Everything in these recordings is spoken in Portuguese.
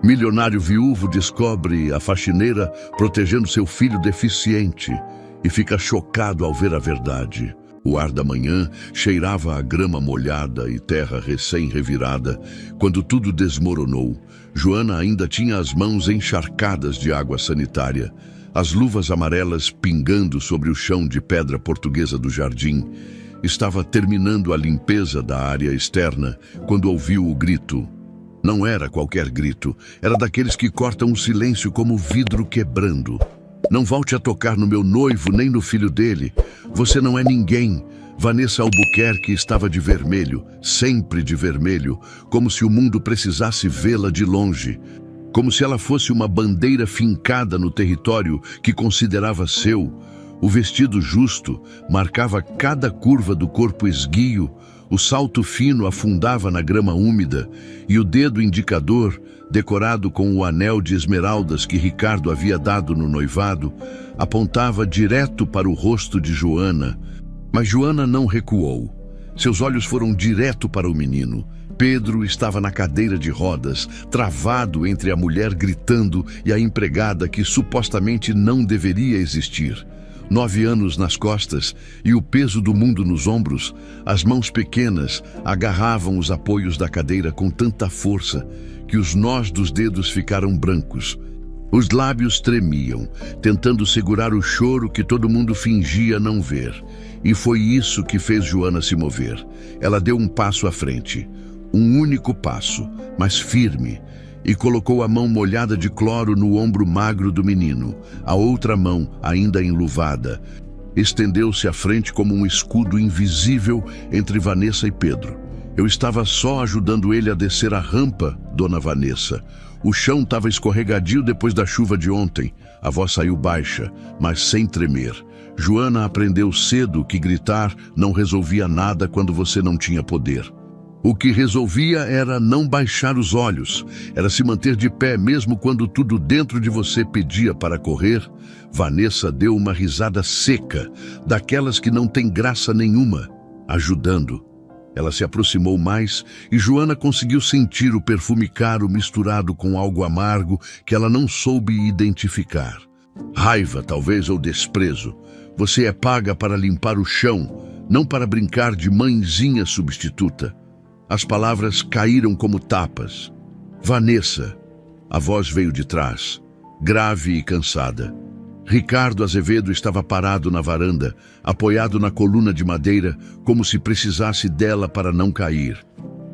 Milionário viúvo descobre a faxineira protegendo seu filho deficiente e fica chocado ao ver a verdade. O ar da manhã cheirava a grama molhada e terra recém-revirada quando tudo desmoronou. Joana ainda tinha as mãos encharcadas de água sanitária, as luvas amarelas pingando sobre o chão de pedra portuguesa do jardim. Estava terminando a limpeza da área externa quando ouviu o grito. Não era qualquer grito, era daqueles que cortam o silêncio como vidro quebrando. Não volte a tocar no meu noivo nem no filho dele. Você não é ninguém. Vanessa Albuquerque estava de vermelho, sempre de vermelho, como se o mundo precisasse vê-la de longe. Como se ela fosse uma bandeira fincada no território que considerava seu. O vestido justo marcava cada curva do corpo esguio, o salto fino afundava na grama úmida e o dedo indicador, decorado com o anel de esmeraldas que Ricardo havia dado no noivado, apontava direto para o rosto de Joana. Mas Joana não recuou. Seus olhos foram direto para o menino. Pedro estava na cadeira de rodas, travado entre a mulher gritando e a empregada que supostamente não deveria existir. 9 anos nas costas e o peso do mundo nos ombros, as mãos pequenas agarravam os apoios da cadeira com tanta força que os nós dos dedos ficaram brancos. Os lábios tremiam, tentando segurar o choro que todo mundo fingia não ver. E foi isso que fez Joana se mover. Ela deu um passo à frente, um único passo, mas firme, e colocou a mão molhada de cloro no ombro magro do menino. A outra mão, ainda enluvada, estendeu-se à frente como um escudo invisível entre Vanessa e Pedro. Eu estava só ajudando ele a descer a rampa, dona Vanessa. O chão estava escorregadio depois da chuva de ontem. A voz saiu baixa, mas sem tremer. Joana aprendeu cedo que gritar não resolvia nada quando você não tinha poder. O que resolvia era não baixar os olhos, era se manter de pé mesmo quando tudo dentro de você pedia para correr. Vanessa deu uma risada seca, daquelas que não tem graça nenhuma, ajudando. Ela se aproximou mais e Joana conseguiu sentir o perfume caro misturado com algo amargo que ela não soube identificar. Raiva, talvez, ou desprezo. Você é paga para limpar o chão, não para brincar de mãezinha substituta. As palavras caíram como tapas. Vanessa. A voz veio de trás, grave e cansada. Ricardo Azevedo estava parado na varanda, apoiado na coluna de madeira, como se precisasse dela para não cair.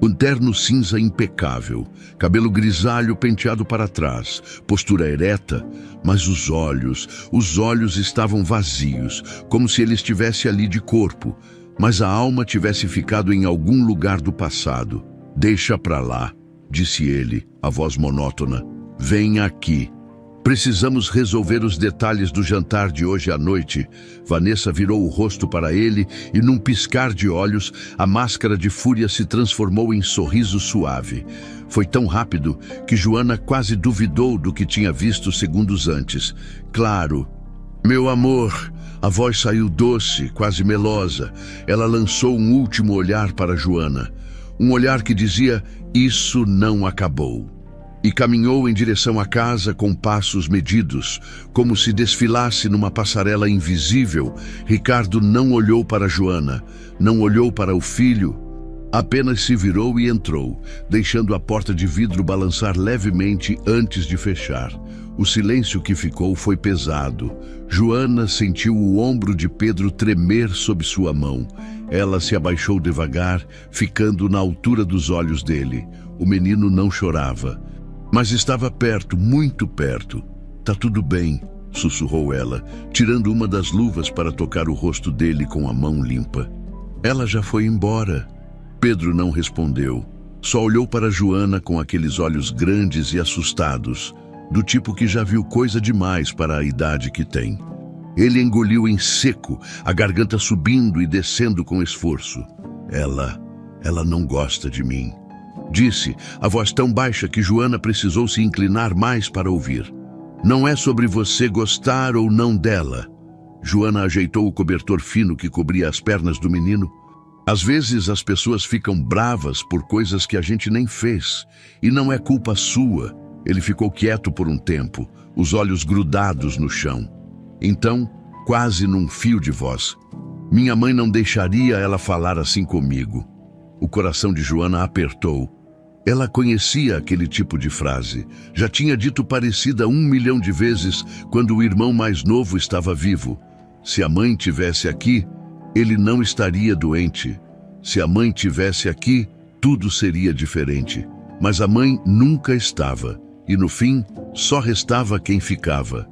Um terno cinza impecável, cabelo grisalho penteado para trás, postura ereta, mas os olhos estavam vazios, como se ele estivesse ali de corpo, mas a alma tivesse ficado em algum lugar do passado. Deixa pra lá, disse ele, a voz monótona. Vem aqui. Precisamos resolver os detalhes do jantar de hoje à noite. Vanessa virou o rosto para ele e num piscar de olhos, a máscara de fúria se transformou em sorriso suave. Foi tão rápido que Joana quase duvidou do que tinha visto segundos antes. Claro. Meu amor, a voz saiu doce, quase melosa. Ela lançou um último olhar para Joana. Um olhar que dizia, isso não acabou. E caminhou em direção à casa com passos medidos, como se desfilasse numa passarela invisível. Ricardo não olhou para Joana, não olhou para o filho, apenas se virou e entrou, deixando a porta de vidro balançar levemente antes de fechar. O silêncio que ficou foi pesado. Joana sentiu o ombro de Pedro tremer sob sua mão. Ela se abaixou devagar, ficando na altura dos olhos dele. O menino não chorava, mas estava perto, muito perto. Tá tudo bem, sussurrou ela, tirando uma das luvas para tocar o rosto dele com a mão limpa. Ela já foi embora. Pedro não respondeu. Só olhou para Joana com aqueles olhos grandes e assustados, do tipo que já viu coisa demais para a idade que tem. Ele engoliu em seco, a garganta subindo e descendo com esforço. Ela não gosta de mim, disse, a voz tão baixa que Joana precisou se inclinar mais para ouvir. Não é sobre você gostar ou não dela. Joana ajeitou o cobertor fino que cobria as pernas do menino. Às vezes as pessoas ficam bravas por coisas que a gente nem fez, e não é culpa sua. Ele ficou quieto por um tempo, os olhos grudados no chão. Então, quase num fio de voz: "Minha mãe não deixaria ela falar assim comigo." O coração de Joana apertou. Ela conhecia aquele tipo de frase. Já tinha dito parecida 1 milhão de vezes quando o irmão mais novo estava vivo. Se a mãe tivesse aqui, ele não estaria doente. Se a mãe tivesse aqui, tudo seria diferente. Mas a mãe nunca estava, e no fim, só restava quem ficava.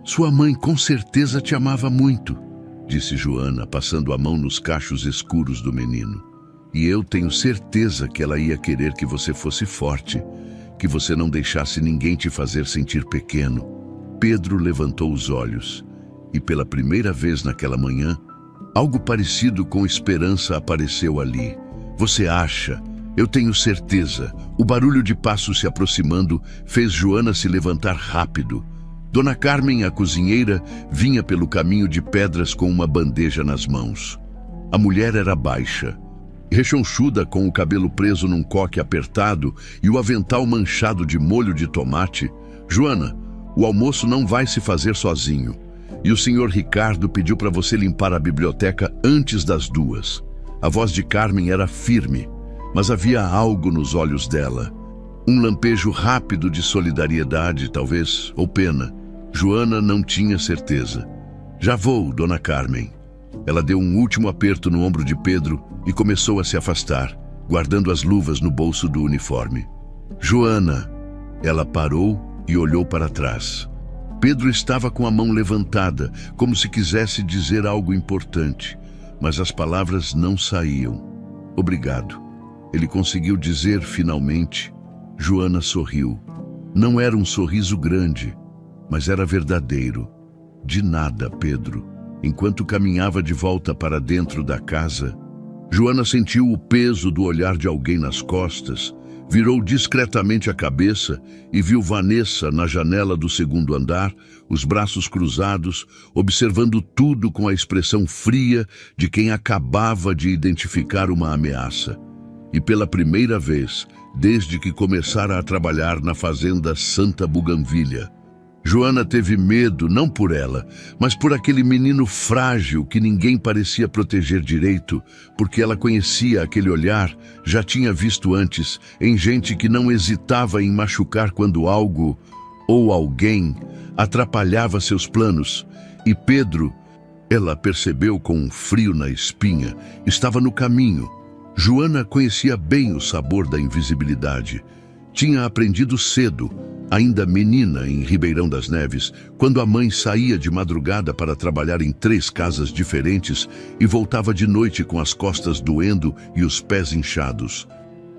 "Sua mãe com certeza te amava muito", disse Joana, passando a mão nos cachos escuros do menino. "E eu tenho certeza que ela ia querer que você fosse forte, que você não deixasse ninguém te fazer sentir pequeno." Pedro levantou os olhos, e pela primeira vez naquela manhã, algo parecido com esperança apareceu ali. "Você acha? Eu tenho certeza." O barulho de passos se aproximando fez Joana se levantar rápido. Dona Carmen, a cozinheira, vinha pelo caminho de pedras com uma bandeja nas mãos. A mulher era baixa, rechonchuda, com o cabelo preso num coque apertado e o avental manchado de molho de tomate. "Joana, o almoço não vai se fazer sozinho. E o senhor Ricardo pediu para você limpar a biblioteca antes das 2. A voz de Carmen era firme, mas havia algo nos olhos dela. Um lampejo rápido de solidariedade, talvez, ou pena. Joana não tinha certeza. "Já vou, Dona Carmen." Ela deu um último aperto no ombro de Pedro e começou a se afastar, guardando as luvas no bolso do uniforme. "Joana." Ela parou e olhou para trás. Pedro estava com a mão levantada, como se quisesse dizer algo importante, mas as palavras não saíam. "Obrigado." Ele conseguiu dizer finalmente. Joana sorriu. Não era um sorriso grande, mas era verdadeiro. "De nada, Pedro." Enquanto caminhava de volta para dentro da casa, Joana sentiu o peso do olhar de alguém nas costas, virou discretamente a cabeça e viu Vanessa na janela do 2º andar, os braços cruzados, observando tudo com a expressão fria de quem acabava de identificar uma ameaça. E pela primeira vez, desde que começara a trabalhar na fazenda Santa Buganvilha, Joana teve medo, não por ela, mas por aquele menino frágil que ninguém parecia proteger direito, porque ela conhecia aquele olhar, já tinha visto antes, em gente que não hesitava em machucar quando algo, ou alguém, atrapalhava seus planos. E Pedro, ela percebeu com um frio na espinha, estava no caminho. Joana conhecia bem o sabor da invisibilidade. Tinha aprendido cedo, ainda menina em Ribeirão das Neves, quando a mãe saía de madrugada para trabalhar em 3 casas diferentes e voltava de noite com as costas doendo e os pés inchados.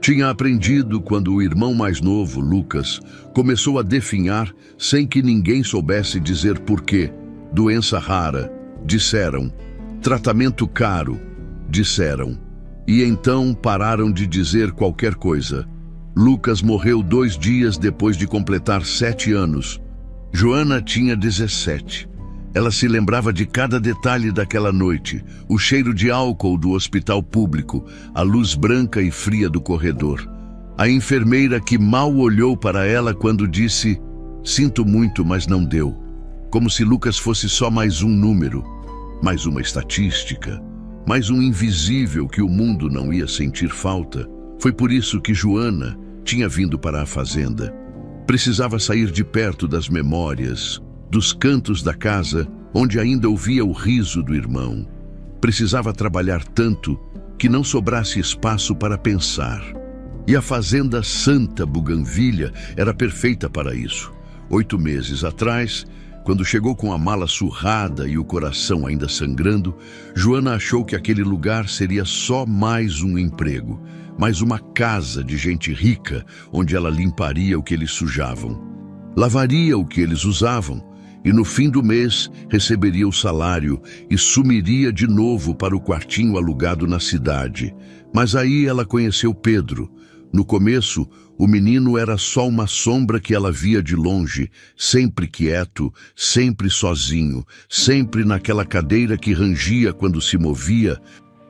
Tinha aprendido quando o irmão mais novo, Lucas, começou a definhar sem que ninguém soubesse dizer porquê. Doença rara, disseram. Tratamento caro, disseram. E então pararam de dizer qualquer coisa. Lucas morreu 2 dias depois de completar 7 anos. Joana tinha 17. Ela se lembrava de cada detalhe daquela noite, o cheiro de álcool do hospital público, a luz branca e fria do corredor. A enfermeira que mal olhou para ela quando disse: "Sinto muito, mas não deu." Como se Lucas fosse só mais um número, mais uma estatística, mais um invisível que o mundo não ia sentir falta. Foi por isso que Joana tinha vindo para a fazenda. Precisava sair de perto das memórias, dos cantos da casa onde ainda ouvia o riso do irmão. Precisava trabalhar tanto que não sobrasse espaço para pensar. E a fazenda Santa Buganvilha era perfeita para isso. 8 meses atrás, quando chegou com a mala surrada e o coração ainda sangrando, Joana achou que aquele lugar seria só mais um emprego, mais uma casa de gente rica, onde ela limparia o que eles sujavam, lavaria o que eles usavam, e no fim do mês receberia o salário e sumiria de novo para o quartinho alugado na cidade. Mas aí ela conheceu Pedro. No começo, o menino era só uma sombra que ela via de longe, sempre quieto, sempre sozinho, sempre naquela cadeira que rangia quando se movia.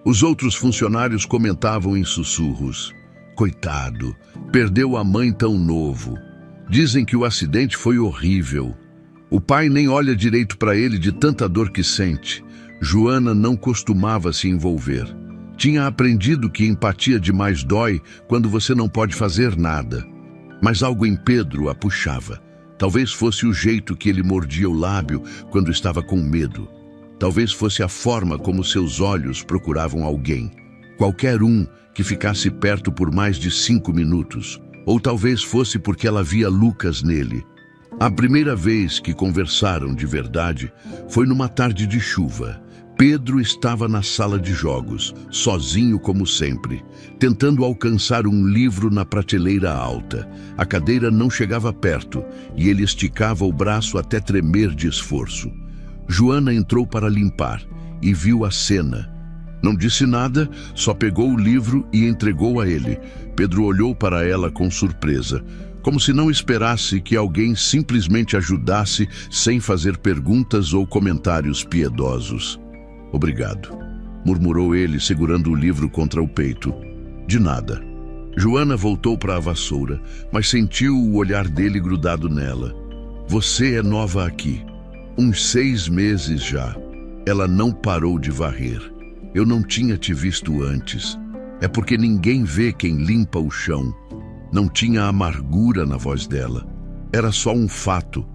Os outros funcionários comentavam em sussurros: "Coitado, perdeu a mãe tão novo." Dizem que o acidente foi horrível. O pai nem olha direito para ele de tanta dor que sente. Joana não costumava se envolver. Tinha aprendido que empatia demais dói quando você não pode fazer nada. Mas algo em Pedro a puxava. Talvez fosse o jeito que ele mordia o lábio quando estava com medo. Talvez fosse a forma como seus olhos procuravam alguém. Qualquer um que ficasse perto por mais de 5 minutos. Ou talvez fosse porque ela via Lucas nele. A primeira vez que conversaram de verdade foi numa tarde de chuva. Pedro estava na sala de jogos, sozinho como sempre, tentando alcançar um livro na prateleira alta. A cadeira não chegava perto e ele esticava o braço até tremer de esforço. Joana entrou para limpar e viu a cena. Não disse nada, só pegou o livro e entregou a ele. Pedro olhou para ela com surpresa, como se não esperasse que alguém simplesmente ajudasse sem fazer perguntas ou comentários piedosos. "Obrigado", murmurou ele, segurando o livro contra o peito. "De nada." Joana voltou para a vassoura, mas sentiu o olhar dele grudado nela. "Você é nova aqui. Uns 6 meses já." Ela não parou de varrer. "Eu não tinha te visto antes. É porque ninguém vê quem limpa o chão." Não tinha amargura na voz dela. Era só um fato.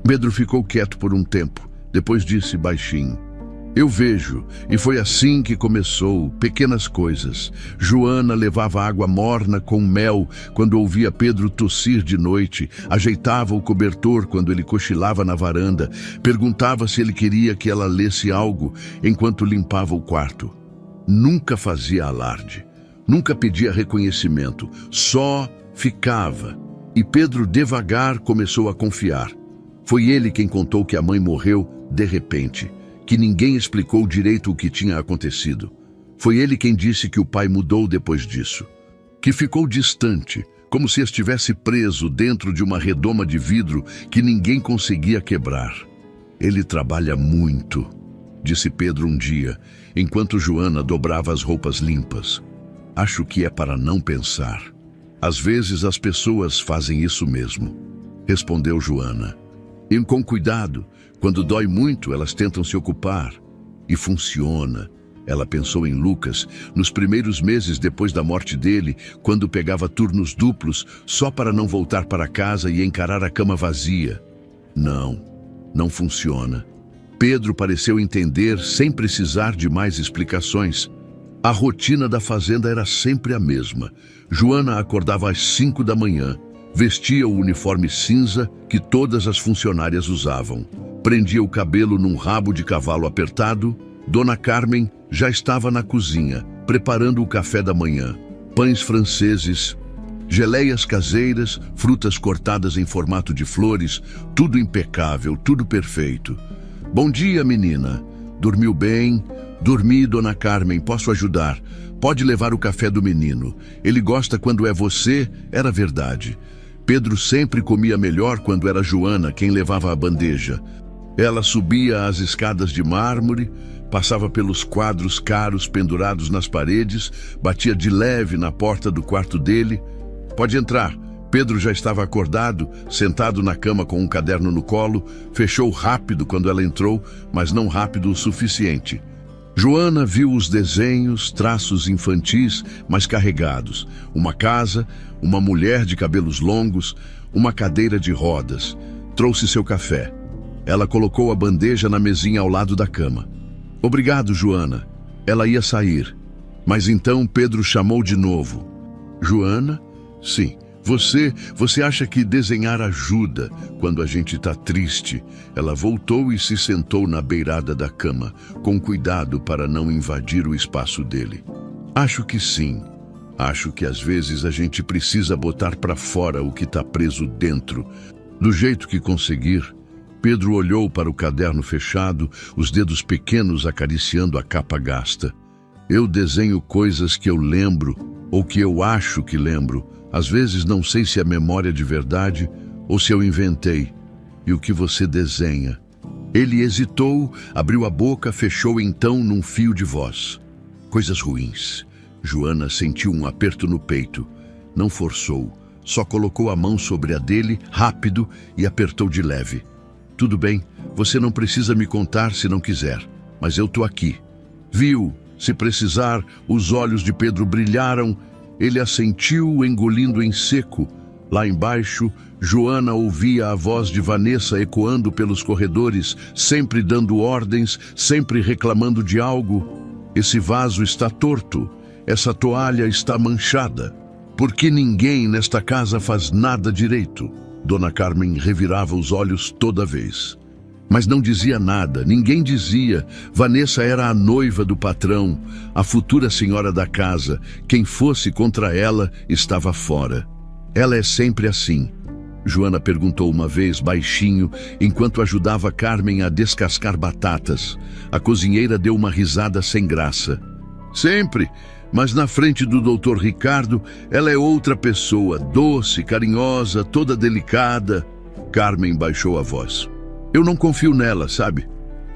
Pedro ficou quieto por um tempo. Depois disse baixinho: "Eu vejo." E foi assim que começou, pequenas coisas. Joana levava água morna com mel quando ouvia Pedro tossir de noite, ajeitava o cobertor quando ele cochilava na varanda, perguntava se ele queria que ela lesse algo enquanto limpava o quarto. Nunca fazia alarde, nunca pedia reconhecimento, só ficava. E Pedro devagar começou a confiar. Foi ele quem contou que a mãe morreu de repente, que ninguém explicou direito o que tinha acontecido. Foi ele quem disse que o pai mudou depois disso, que ficou distante, como se estivesse preso dentro de uma redoma de vidro que ninguém conseguia quebrar. "Ele trabalha muito", disse Pedro um dia, enquanto Joana dobrava as roupas limpas. "Acho que é para não pensar. Às vezes as pessoas fazem isso mesmo", respondeu Joana. "E com cuidado. Quando dói muito, elas tentam se ocupar. E funciona." Ela pensou em Lucas, nos primeiros meses depois da morte dele, quando pegava turnos duplos só para não voltar para casa e encarar a cama vazia. Não funciona. Pedro pareceu entender sem precisar de mais explicações. A rotina da fazenda era sempre a mesma. Joana acordava às 5 da manhã, vestia o uniforme cinza que todas as funcionárias usavam. Prendia o cabelo num rabo de cavalo apertado. Dona Carmen já estava na cozinha, preparando o café da manhã. Pães franceses, geleias caseiras, frutas cortadas em formato de flores, tudo impecável, tudo perfeito. "Bom dia, menina. Dormiu bem?" "Dormi, Dona Carmen, posso ajudar? Pode levar o café do menino. Ele gosta quando é você." Era verdade. Pedro sempre comia melhor quando era Joana quem levava a bandeja. Ela subia as escadas de mármore, passava pelos quadros caros pendurados nas paredes, batia de leve na porta do quarto dele. "Pode entrar." Pedro já estava acordado, sentado na cama com um caderno no colo. Fechou rápido quando ela entrou, mas não rápido o suficiente. Joana viu os desenhos, traços infantis, mas carregados. Uma casa, uma mulher de cabelos longos, uma cadeira de rodas. Trouxe seu café. Ela colocou a bandeja na mesinha ao lado da cama. "Obrigado, Joana." Ela ia sair, mas então Pedro chamou de novo. "Joana?" "Sim. Você acha que desenhar ajuda quando a gente está triste?" Ela voltou e se sentou na beirada da cama, com cuidado para não invadir o espaço dele. "Acho que sim. Acho que às vezes a gente precisa botar para fora o que está preso dentro, do jeito que conseguir." Pedro olhou para o caderno fechado, os dedos pequenos acariciando a capa gasta. "Eu desenho coisas que eu lembro, ou que eu acho que lembro. Às vezes não sei se é memória de verdade ou se eu inventei." "E o que você desenha?" Ele hesitou, abriu a boca, fechou então num fio de voz. "Coisas ruins." Joana sentiu um aperto no peito. Não forçou, só colocou a mão sobre a dele, rápido, e apertou de leve. Tudo bem, você não precisa me contar se não quiser, mas eu tô aqui. Viu? Se precisar, os olhos de Pedro brilharam. Ele assentiu, engolindo em seco. Lá embaixo, Joana ouvia a voz de Vanessa ecoando pelos corredores, sempre dando ordens, sempre reclamando de algo. Esse vaso está torto, essa toalha está manchada. Por que ninguém nesta casa faz nada direito? Dona Carmen revirava os olhos toda vez. Mas não dizia nada, ninguém dizia. Vanessa era a noiva do patrão, a futura senhora da casa. Quem fosse contra ela estava fora. Ela é sempre assim. Joana perguntou uma vez, baixinho, enquanto ajudava Carmen a descascar batatas. A cozinheira deu uma risada sem graça. Sempre, mas na frente do Dr. Ricardo, ela é outra pessoa, doce, carinhosa, toda delicada. Carmen baixou a voz. Eu não confio nela, sabe?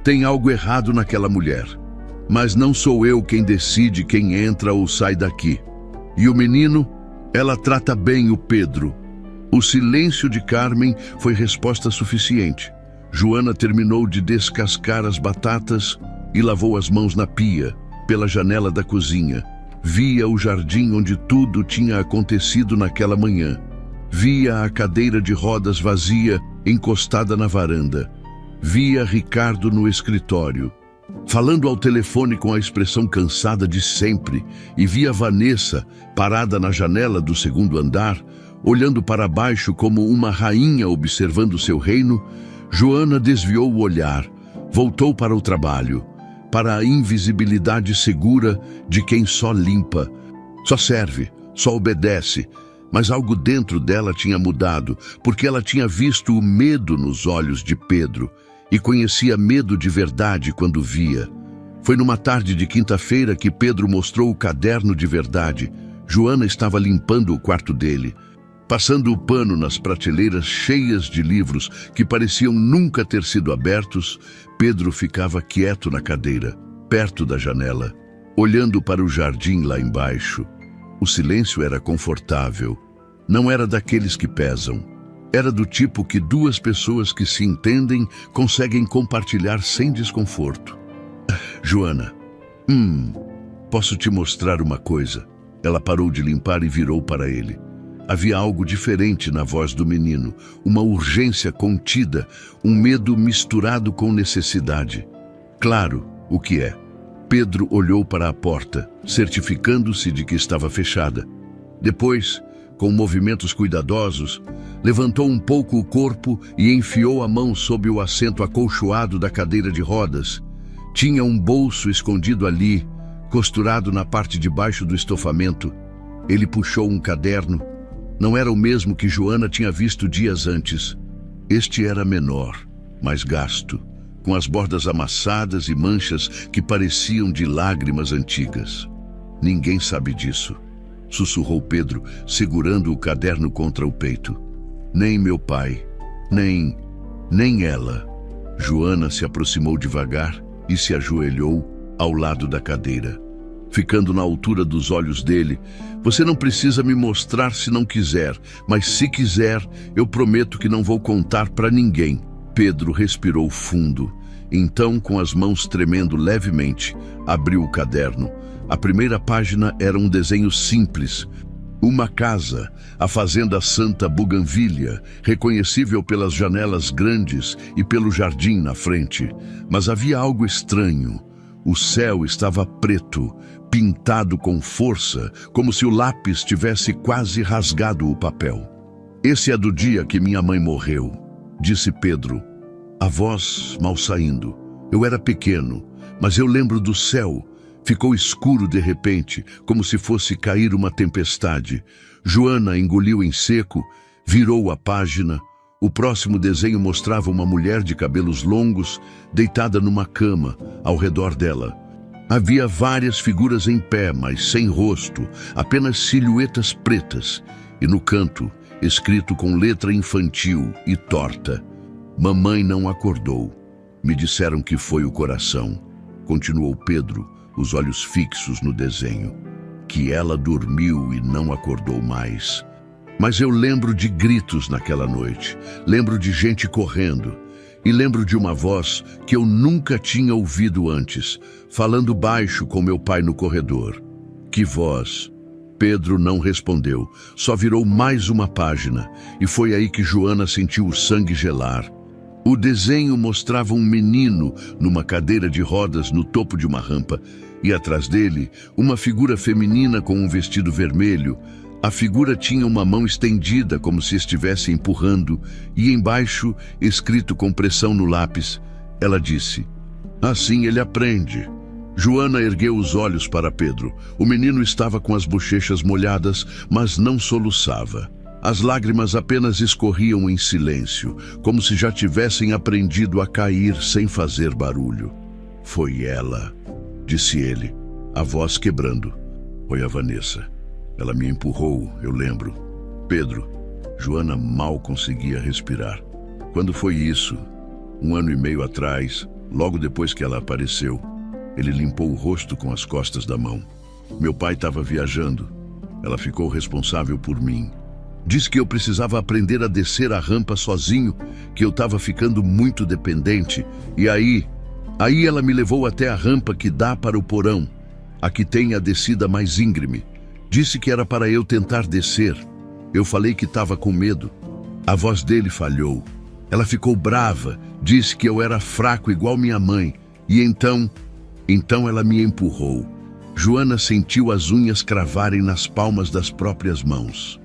Tem algo errado naquela mulher. Mas não sou eu quem decide quem entra ou sai daqui. E o menino? Ela trata bem o Pedro. O silêncio de Carmen foi resposta suficiente. Joana terminou de descascar as batatas e lavou as mãos na pia, pela janela da cozinha. Via o jardim onde tudo tinha acontecido naquela manhã. Via a cadeira de rodas vazia, encostada na varanda. Via Ricardo no escritório, falando ao telefone com a expressão cansada de sempre, e via Vanessa, parada na janela do segundo andar, olhando para baixo como uma rainha observando seu reino. Joana desviou o olhar, voltou para o trabalho, para a invisibilidade segura de quem só limpa, só serve, só obedece. Mas algo dentro dela tinha mudado, porque ela tinha visto o medo nos olhos de Pedro e conhecia medo de verdade quando via. Foi numa tarde de quinta-feira que Pedro mostrou o caderno de verdade. Joana estava limpando o quarto dele, passando o pano nas prateleiras cheias de livros que pareciam nunca ter sido abertos. Pedro ficava quieto na cadeira, perto da janela, olhando para o jardim lá embaixo. O silêncio era confortável. Não era daqueles que pesam. Era do tipo que duas pessoas que se entendem conseguem compartilhar sem desconforto. Joana, posso te mostrar uma coisa? Ela parou de limpar e virou para ele. Havia algo diferente na voz do menino, uma urgência contida, um medo misturado com necessidade. Claro, o que é? Pedro olhou para a porta, certificando-se de que estava fechada. Depois, com movimentos cuidadosos, levantou um pouco o corpo e enfiou a mão sob o assento acolchoado da cadeira de rodas. Tinha um bolso escondido ali, costurado na parte de baixo do estofamento. Ele puxou um caderno. Não era o mesmo que Joana tinha visto dias antes. Este era menor, mais gasto, com as bordas amassadas e manchas que pareciam de lágrimas antigas. Ninguém sabe disso, sussurrou Pedro, segurando o caderno contra o peito. Nem meu pai, nem ela. Joana se aproximou devagar e se ajoelhou ao lado da cadeira, ficando na altura dos olhos dele. Você não precisa me mostrar se não quiser, mas se quiser, eu prometo que não vou contar para ninguém. Pedro respirou fundo. Então, com as mãos tremendo levemente, abriu o caderno. A primeira página era um desenho simples. Uma casa, a fazenda Santa Buganvília, reconhecível pelas janelas grandes e pelo jardim na frente. Mas havia algo estranho. O céu estava preto, pintado com força, como se o lápis tivesse quase rasgado o papel. Esse é do dia que minha mãe morreu, disse Pedro, a voz mal saindo. Eu era pequeno, mas eu lembro do céu. Ficou escuro de repente, como se fosse cair uma tempestade. Joana engoliu em seco, virou a página. O próximo desenho mostrava uma mulher de cabelos longos, deitada numa cama, ao redor dela. Havia várias figuras em pé, mas sem rosto, apenas silhuetas pretas. E no canto, escrito com letra infantil e torta: Mamãe não acordou. Me disseram que foi o coração. Continuou Pedro, os olhos fixos no desenho. Que ela dormiu e não acordou mais. Mas eu lembro de gritos naquela noite, lembro de gente correndo e lembro de uma voz que eu nunca tinha ouvido antes, falando baixo com meu pai no corredor. Que voz? Pedro não respondeu, só virou mais uma página, e foi aí que Joana sentiu o sangue gelar. O desenho mostrava um menino numa cadeira de rodas no topo de uma rampa, e atrás dele, uma figura feminina com um vestido vermelho. A figura tinha uma mão estendida como se estivesse empurrando, e embaixo, escrito com pressão no lápis, ela disse: "Assim ele aprende." Joana ergueu os olhos para Pedro. O menino estava com as bochechas molhadas, mas não soluçava. As lágrimas apenas escorriam em silêncio, como se já tivessem aprendido a cair sem fazer barulho. "Foi ela", disse ele, a voz quebrando. "Foi a Vanessa. Ela me empurrou, eu lembro." "Pedro." Joana mal conseguia respirar. "Quando foi isso?" "Um ano e meio atrás, logo depois que ela apareceu." Ele limpou o rosto com as costas da mão. "Meu pai estava viajando. Ela ficou responsável por mim. Disse que eu precisava aprender a descer a rampa sozinho, que eu estava ficando muito dependente. E aí ela me levou até a rampa que dá para o porão, a que tem a descida mais íngreme. Disse que era para eu tentar descer. Eu falei que estava com medo." A voz dele falhou. Ela ficou brava, disse que eu era fraco igual minha mãe. E então ela me empurrou. Joana sentiu as unhas cravarem nas palmas das próprias mãos.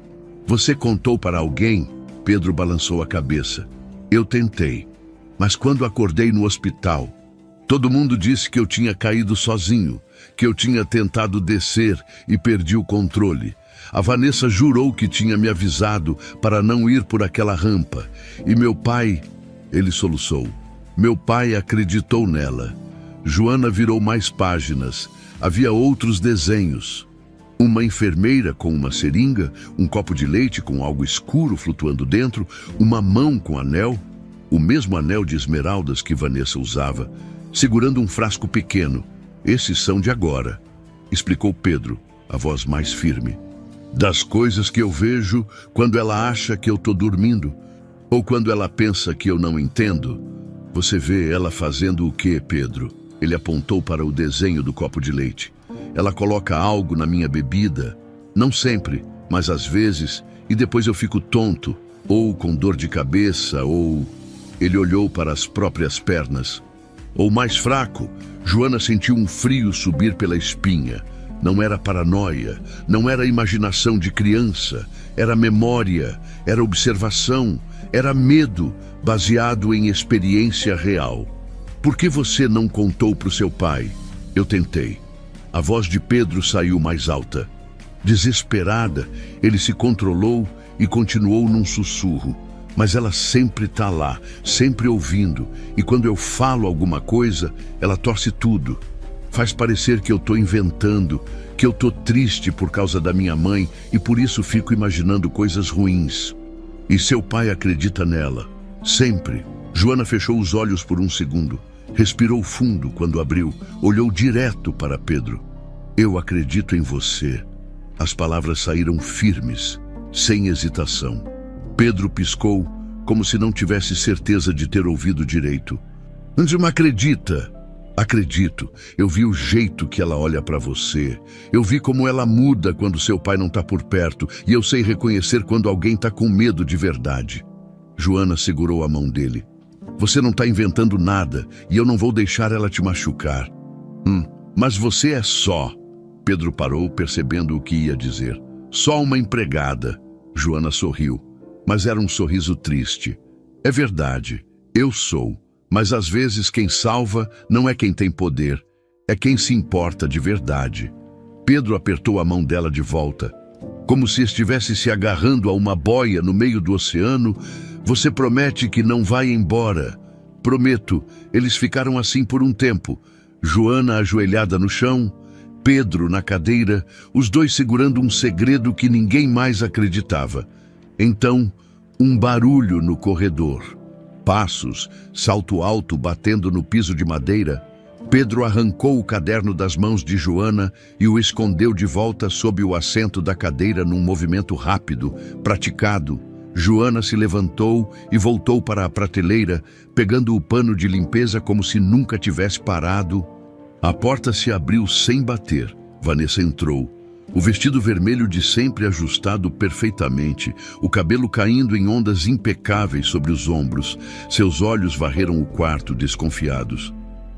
"Você contou para alguém?" Pedro balançou a cabeça. "Eu tentei, mas quando acordei no hospital, todo mundo disse que eu tinha caído sozinho, que eu tinha tentado descer e perdi o controle. A Vanessa jurou que tinha me avisado para não ir por aquela rampa. E meu pai..." Ele soluçou. "Meu pai acreditou nela." Joana virou mais páginas. Havia outros desenhos. Uma enfermeira com uma seringa, um copo de leite com algo escuro flutuando dentro, uma mão com anel, o mesmo anel de esmeraldas que Vanessa usava, segurando um frasco pequeno. "Esses são de agora", explicou Pedro, a voz mais firme. "Das coisas que eu vejo quando ela acha que eu estou dormindo, ou quando ela pensa que eu não entendo." "Você vê ela fazendo o quê, Pedro?" Ele apontou para o desenho do copo de leite. "Ela coloca algo na minha bebida. Não sempre, mas às vezes, e depois eu fico tonto, ou com dor de cabeça, ou..." Ele olhou para as próprias pernas. "Ou mais fraco." Joana sentiu um frio subir pela espinha. Não era paranoia, não era imaginação de criança, era memória, era observação, era medo, baseado em experiência real. "Por que você não contou para o seu pai?" "Eu tentei." A voz de Pedro saiu mais alta. Desesperada, ele se controlou e continuou num sussurro. "Mas ela sempre está lá, sempre ouvindo, e quando eu falo alguma coisa, ela torce tudo. Faz parecer que eu estou inventando, que eu estou triste por causa da minha mãe e por isso fico imaginando coisas ruins. E seu pai acredita nela, sempre." Joana fechou os olhos por um segundo. Respirou fundo quando abriu, olhou direto para Pedro. "Eu acredito em você." As palavras saíram firmes, sem hesitação. Pedro piscou, como se não tivesse certeza de ter ouvido direito. "Mas não acredita?" "Acredito. Eu vi o jeito que ela olha para você. Eu vi como ela muda quando seu pai não está por perto, e eu sei reconhecer quando alguém está com medo de verdade." Joana segurou a mão dele. "Você não está inventando nada, e eu não vou deixar ela te machucar." Mas você é só..." Pedro parou, percebendo o que ia dizer. "Só uma empregada." Joana sorriu, mas era um sorriso triste. "É verdade, eu sou. Mas às vezes quem salva não é quem tem poder, é quem se importa de verdade." Pedro apertou a mão dela de volta, como se estivesse se agarrando a uma boia no meio do oceano. "Você promete que não vai embora?" "Prometo." Eles ficaram assim por um tempo. Joana ajoelhada no chão, Pedro na cadeira, os dois segurando um segredo que ninguém mais acreditava. Então, um barulho no corredor. Passos, salto alto batendo no piso de madeira. Pedro arrancou o caderno das mãos de Joana e o escondeu de volta sob o assento da cadeira num movimento rápido, praticado. Joana se levantou e voltou para a prateleira, pegando o pano de limpeza como se nunca tivesse parado. A porta se abriu sem bater. Vanessa entrou. O vestido vermelho de sempre ajustado perfeitamente, o cabelo caindo em ondas impecáveis sobre os ombros. Seus olhos varreram o quarto, desconfiados.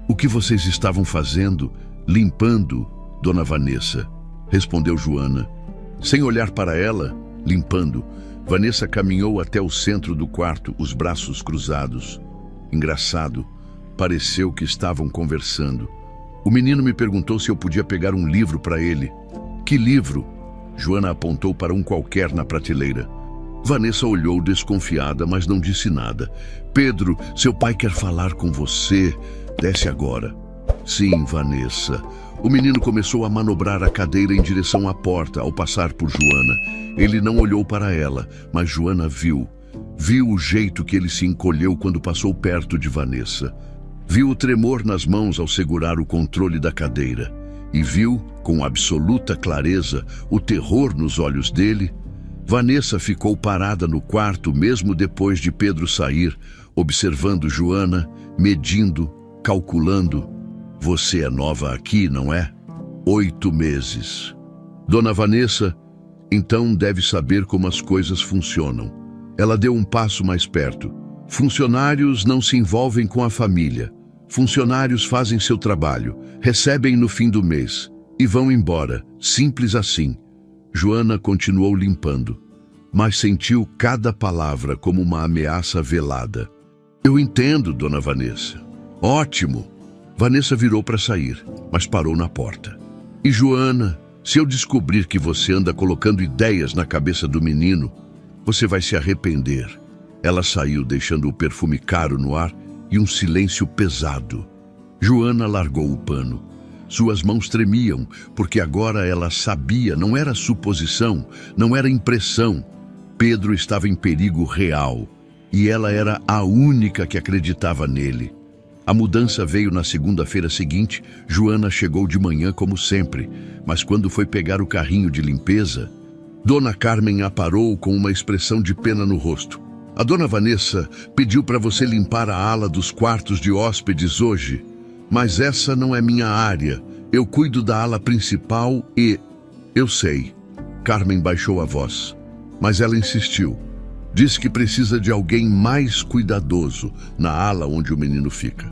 "O que vocês estavam fazendo?" "Limpando, Dona Vanessa", respondeu Joana. Sem olhar para ela, limpando, Vanessa caminhou até o centro do quarto, os braços cruzados. Engraçado, pareceu que estavam conversando. "O menino me perguntou se eu podia pegar um livro para ele." "Que livro?" Joana apontou para um qualquer na prateleira. Vanessa olhou desconfiada, mas não disse nada. "Pedro, seu pai quer falar com você. Desce agora." "Sim, Vanessa." O menino começou a manobrar a cadeira em direção à porta ao passar por Joana. Ele não olhou para ela, mas Joana viu. Viu o jeito que ele se encolheu quando passou perto de Vanessa. Viu o tremor nas mãos ao segurar o controle da cadeira. E viu, com absoluta clareza, o terror nos olhos dele. Vanessa ficou parada no quarto mesmo depois de Pedro sair, observando Joana, medindo, calculando. "Você é nova aqui, não é? 8 meses. Dona Vanessa, então deve saber como as coisas funcionam." Ela deu um passo mais perto. "Funcionários não se envolvem com a família. Funcionários fazem seu trabalho, recebem no fim do mês e vão embora, simples assim." Joana continuou limpando, mas sentiu cada palavra como uma ameaça velada. "Eu entendo, Dona Vanessa." "Ótimo." Vanessa virou para sair, mas parou na porta. "E Joana, se eu descobrir que você anda colocando ideias na cabeça do menino, você vai se arrepender." Ela saiu, deixando o perfume caro no ar e um silêncio pesado. Joana largou o pano. Suas mãos tremiam, porque agora ela sabia, não era suposição, não era impressão. Pedro estava em perigo real, e ela era a única que acreditava nele. A mudança veio na segunda-feira seguinte. Joana chegou de manhã como sempre, mas quando foi pegar o carrinho de limpeza, Dona Carmen a parou com uma expressão de pena no rosto. "A Dona Vanessa pediu para você limpar a ala dos quartos de hóspedes hoje, mas essa não é minha área. Eu cuido da ala principal e..." "Eu sei." Carmen baixou a voz, mas ela insistiu. "Disse que precisa de alguém mais cuidadoso na ala onde o menino fica."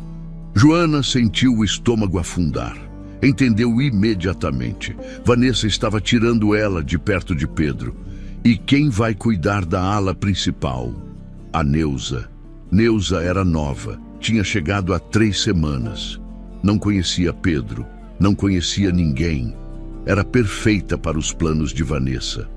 Joana sentiu o estômago afundar. Entendeu imediatamente. Vanessa estava tirando ela de perto de Pedro. E quem vai cuidar da ala principal? A Neuza. Neuza era nova, tinha chegado há 3 semanas. Não conhecia Pedro, não conhecia ninguém. Era perfeita para os planos de Vanessa.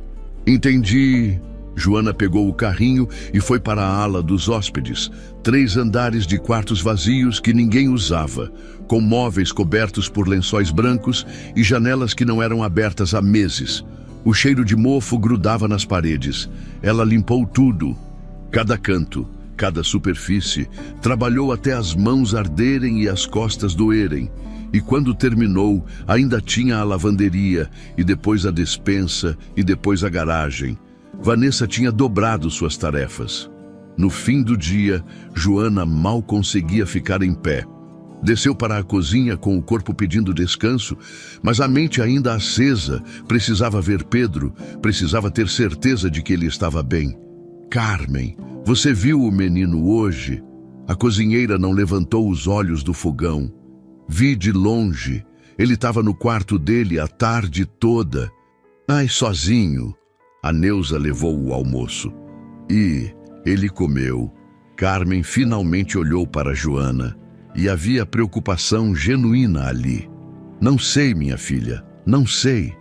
"Entendi." Joana pegou o carrinho e foi para a ala dos hóspedes. 3 andares de quartos vazios que ninguém usava, com móveis cobertos por lençóis brancos e janelas que não eram abertas há meses. O cheiro de mofo grudava nas paredes. Ela limpou tudo, cada canto, cada superfície, trabalhou até as mãos arderem e as costas doerem. E quando terminou, ainda tinha a lavanderia, e depois a despensa, e depois a garagem. Vanessa tinha dobrado suas tarefas. No fim do dia, Joana mal conseguia ficar em pé. Desceu para a cozinha com o corpo pedindo descanso, mas a mente ainda acesa. Precisava ver Pedro, precisava ter certeza de que ele estava bem. "Carmen, você viu o menino hoje?" A cozinheira não levantou os olhos do fogão. "Vi de longe. Ele estava no quarto dele a tarde toda." "Ai, sozinho." A Neuza levou o almoço. E ele comeu. Carmen finalmente olhou para Joana. E havia preocupação genuína ali. "Não sei, minha filha, não sei."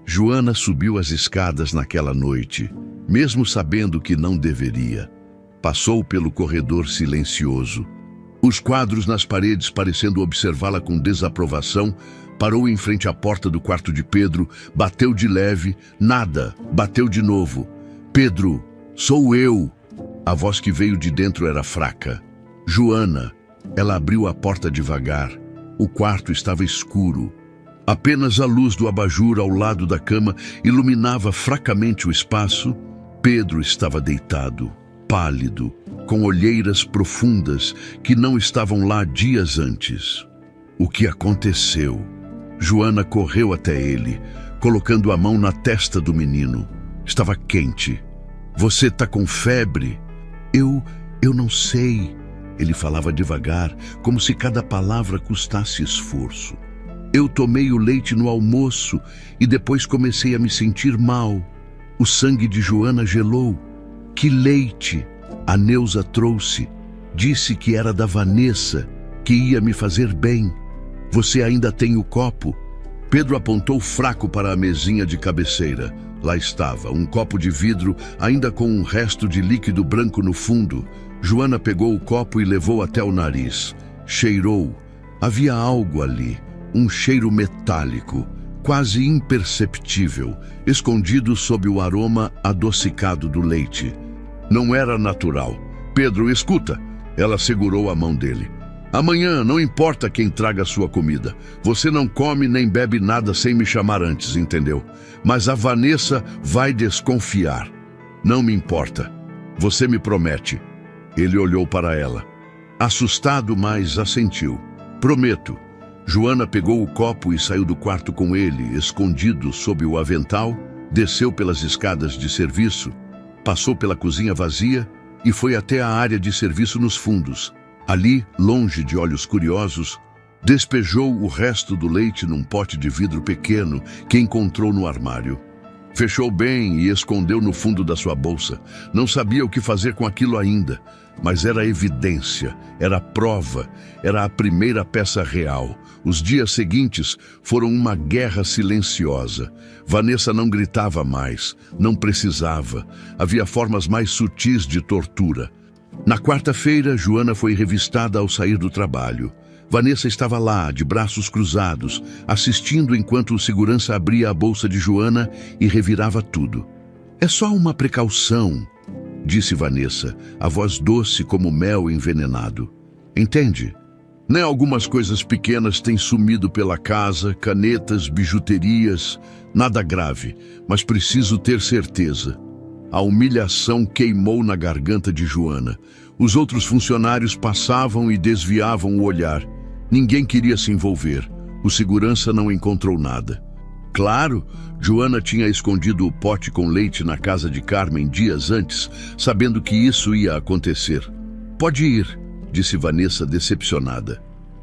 Joana subiu as escadas naquela noite, mesmo sabendo que não deveria. Passou pelo corredor silencioso. Os quadros nas paredes parecendo observá-la com desaprovação, parou em frente à porta do quarto de Pedro, bateu de leve, nada, bateu de novo. "Pedro, sou eu." A voz que veio de dentro era fraca. "Joana." Ela abriu a porta devagar. O quarto estava escuro. Apenas a luz do abajur ao lado da cama iluminava fracamente o espaço. Pedro estava deitado, pálido, com olheiras profundas que não estavam lá dias antes. O que aconteceu? Joana correu até ele, colocando a mão na testa do menino. Estava quente. Você está com febre? Eu não sei. Ele falava devagar, como se cada palavra custasse esforço. Eu tomei o leite no almoço e depois comecei a me sentir mal. O sangue de Joana gelou. Que leite? A Neuza trouxe. Disse que era da Vanessa, que ia me fazer bem. Você ainda tem o copo? Pedro apontou fraco para a mesinha de cabeceira. Lá estava, um copo de vidro, ainda com um resto de líquido branco no fundo. Joana pegou o copo e levou até o nariz. Cheirou. Havia algo ali, um cheiro metálico, quase imperceptível, escondido sob o aroma adocicado do leite. Não era natural. Pedro, escuta. Ela segurou a mão dele. Amanhã, não importa quem traga a sua comida. Você não come nem bebe nada sem me chamar antes, entendeu? Mas a Vanessa vai desconfiar. Não me importa. Você me promete. Ele olhou para ela. Assustado, mas assentiu. Prometo. Joana pegou o copo e saiu do quarto com ele, escondido sob o avental, desceu pelas escadas de serviço, passou pela cozinha vazia e foi até a área de serviço nos fundos. Ali, longe de olhos curiosos, despejou o resto do leite num pote de vidro pequeno que encontrou no armário. Fechou bem e escondeu no fundo da sua bolsa. Não sabia o que fazer com aquilo ainda, mas era evidência, era prova, era a primeira peça real. Os dias seguintes foram uma guerra silenciosa. Vanessa não gritava mais, não precisava. Havia formas mais sutis de tortura. Na quarta-feira, Joana foi revistada ao sair do trabalho. Vanessa estava lá, de braços cruzados, assistindo enquanto o segurança abria a bolsa de Joana e revirava tudo. É só uma precaução, disse Vanessa, a voz doce como mel envenenado. Entende? Nem algumas coisas pequenas têm sumido pela casa, canetas, bijuterias, nada grave, mas preciso ter certeza. A humilhação queimou na garganta de Joana. Os outros funcionários passavam e desviavam o olhar. Ninguém queria se envolver. O segurança não encontrou nada. Claro, Joana tinha escondido o pote com leite na casa de Carmen dias antes, sabendo que isso ia acontecer. Pode ir, disse Vanessa decepcionada.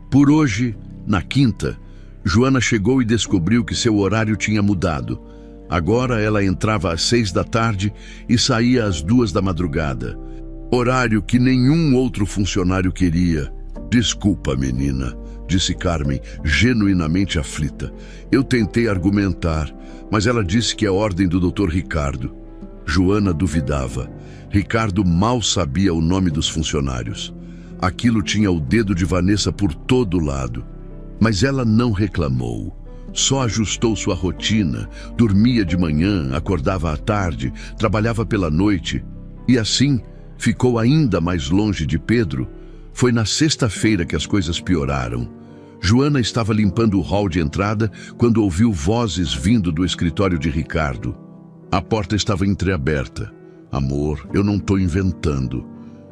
Por hoje, na quinta, Joana chegou e descobriu que seu horário tinha mudado. Agora ela entrava às 6 da tarde e saía às 2 da madrugada. Horário que nenhum outro funcionário queria. Desculpa, menina, disse Carmen, genuinamente aflita. Eu tentei argumentar, mas ela disse que é ordem do Dr. Ricardo. Joana duvidava. Ricardo mal sabia o nome dos funcionários. Aquilo tinha o dedo de Vanessa por todo lado. Mas ela não reclamou. Só ajustou sua rotina, dormia de manhã, acordava à tarde, trabalhava pela noite. E assim, ficou ainda mais longe de Pedro. Foi na sexta-feira que as coisas pioraram. Joana estava limpando o hall de entrada quando ouviu vozes vindo do escritório de Ricardo. A porta estava entreaberta. Amor, eu não estou inventando.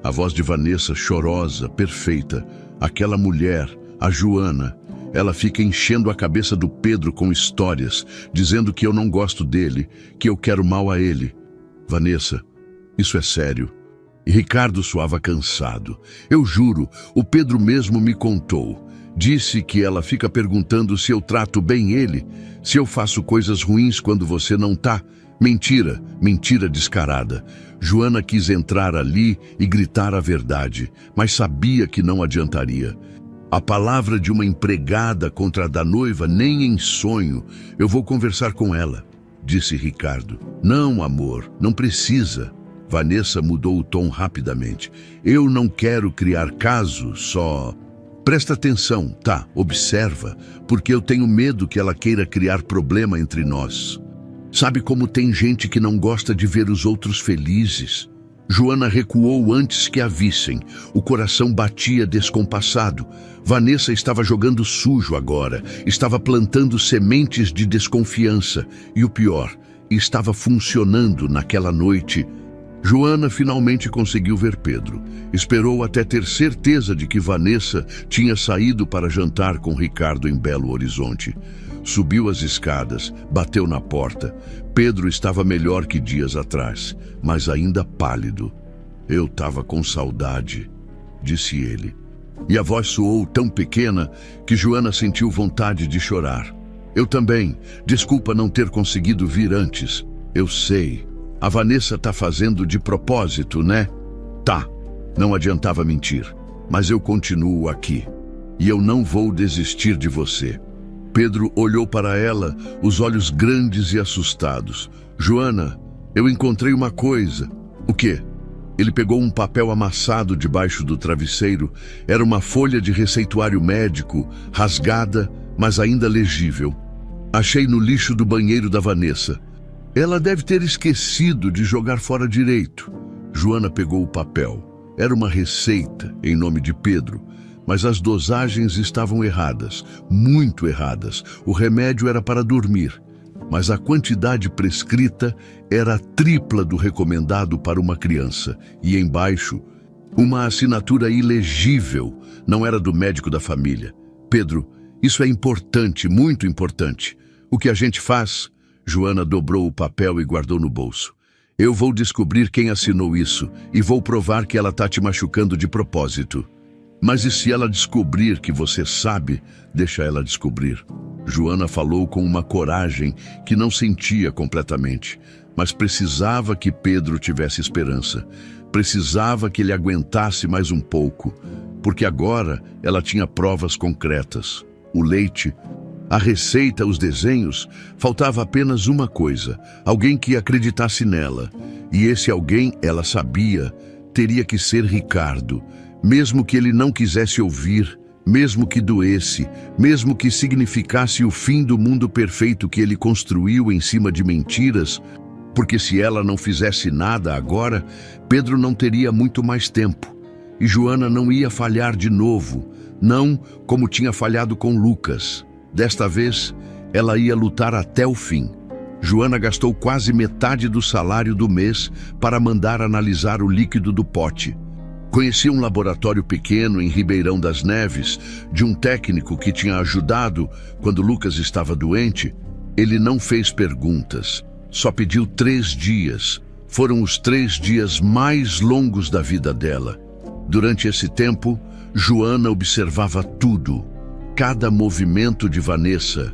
A voz de Vanessa, chorosa, perfeita. Aquela mulher, a Joana. Ela fica enchendo a cabeça do Pedro com histórias, dizendo que eu não gosto dele, que eu quero mal a ele. Vanessa, isso é sério. E Ricardo soava cansado. Eu juro, o Pedro mesmo me contou. Disse que ela fica perguntando se eu trato bem ele, se eu faço coisas ruins quando você não tá. Mentira, mentira descarada. Joana quis entrar ali e gritar a verdade, mas sabia que não adiantaria. A palavra de uma empregada contra a da noiva, nem em sonho. Eu vou conversar com ela, disse Ricardo. Não, amor, não precisa. Vanessa mudou o tom rapidamente. Eu não quero criar caso, só... Presta atenção, tá? Observa, porque eu tenho medo que ela queira criar problema entre nós. Sabe como tem gente que não gosta de ver os outros felizes? Joana recuou antes que a vissem. O coração batia descompassado. Vanessa estava jogando sujo agora. Estava plantando sementes de desconfiança. E o pior, estava funcionando naquela noite. Joana finalmente conseguiu ver Pedro. Esperou até ter certeza de que Vanessa tinha saído para jantar com Ricardo em Belo Horizonte. Subiu as escadas, bateu na porta. Pedro estava melhor que dias atrás, mas ainda pálido. "Eu estava com saudade", disse ele. E a voz soou tão pequena que Joana sentiu vontade de chorar. "Eu também. Desculpa não ter conseguido vir antes. Eu sei. A Vanessa tá fazendo de propósito, né?" "Tá." Não adiantava mentir. "Mas eu continuo aqui. E eu não vou desistir de você." Pedro olhou para ela, os olhos grandes e assustados. "Joana, eu encontrei uma coisa." "O quê?" Ele pegou um papel amassado debaixo do travesseiro. Era uma folha de receituário médico, rasgada, mas ainda legível. "Achei no lixo do banheiro da Vanessa. Ela deve ter esquecido de jogar fora direito." Joana pegou o papel. Era uma receita em nome de Pedro, mas as dosagens estavam erradas, muito erradas. O remédio era para dormir, mas a quantidade prescrita era a tripla do recomendado para uma criança. E embaixo, uma assinatura ilegível, não era do médico da família. "Pedro, isso é importante, muito importante. O que a gente faz?" Joana dobrou o papel e guardou no bolso. "Eu vou descobrir quem assinou isso e vou provar que ela tá te machucando de propósito." "Mas e se ela descobrir que você sabe?" "Deixa ela descobrir." Joana falou com uma coragem que não sentia completamente, mas precisava que Pedro tivesse esperança. Precisava que ele aguentasse mais um pouco, porque agora ela tinha provas concretas. O leite, a receita, os desenhos. Faltava apenas uma coisa: alguém que acreditasse nela. E esse alguém, ela sabia, teria que ser Ricardo. Mesmo que ele não quisesse ouvir, mesmo que doesse, mesmo que significasse o fim do mundo perfeito que ele construiu em cima de mentiras, porque se ela não fizesse nada agora, Pedro não teria muito mais tempo. E Joana não ia falhar de novo, não como tinha falhado com Lucas. Desta vez, ela ia lutar até o fim. Joana gastou quase metade do salário do mês para mandar analisar o líquido do pote. Conhecia um laboratório pequeno em Ribeirão das Neves, de um técnico que tinha ajudado quando Lucas estava doente. Ele não fez perguntas, só pediu 3 dias. Foram os 3 dias mais longos da vida dela. Durante esse tempo, Joana observava tudo. Cada movimento de Vanessa,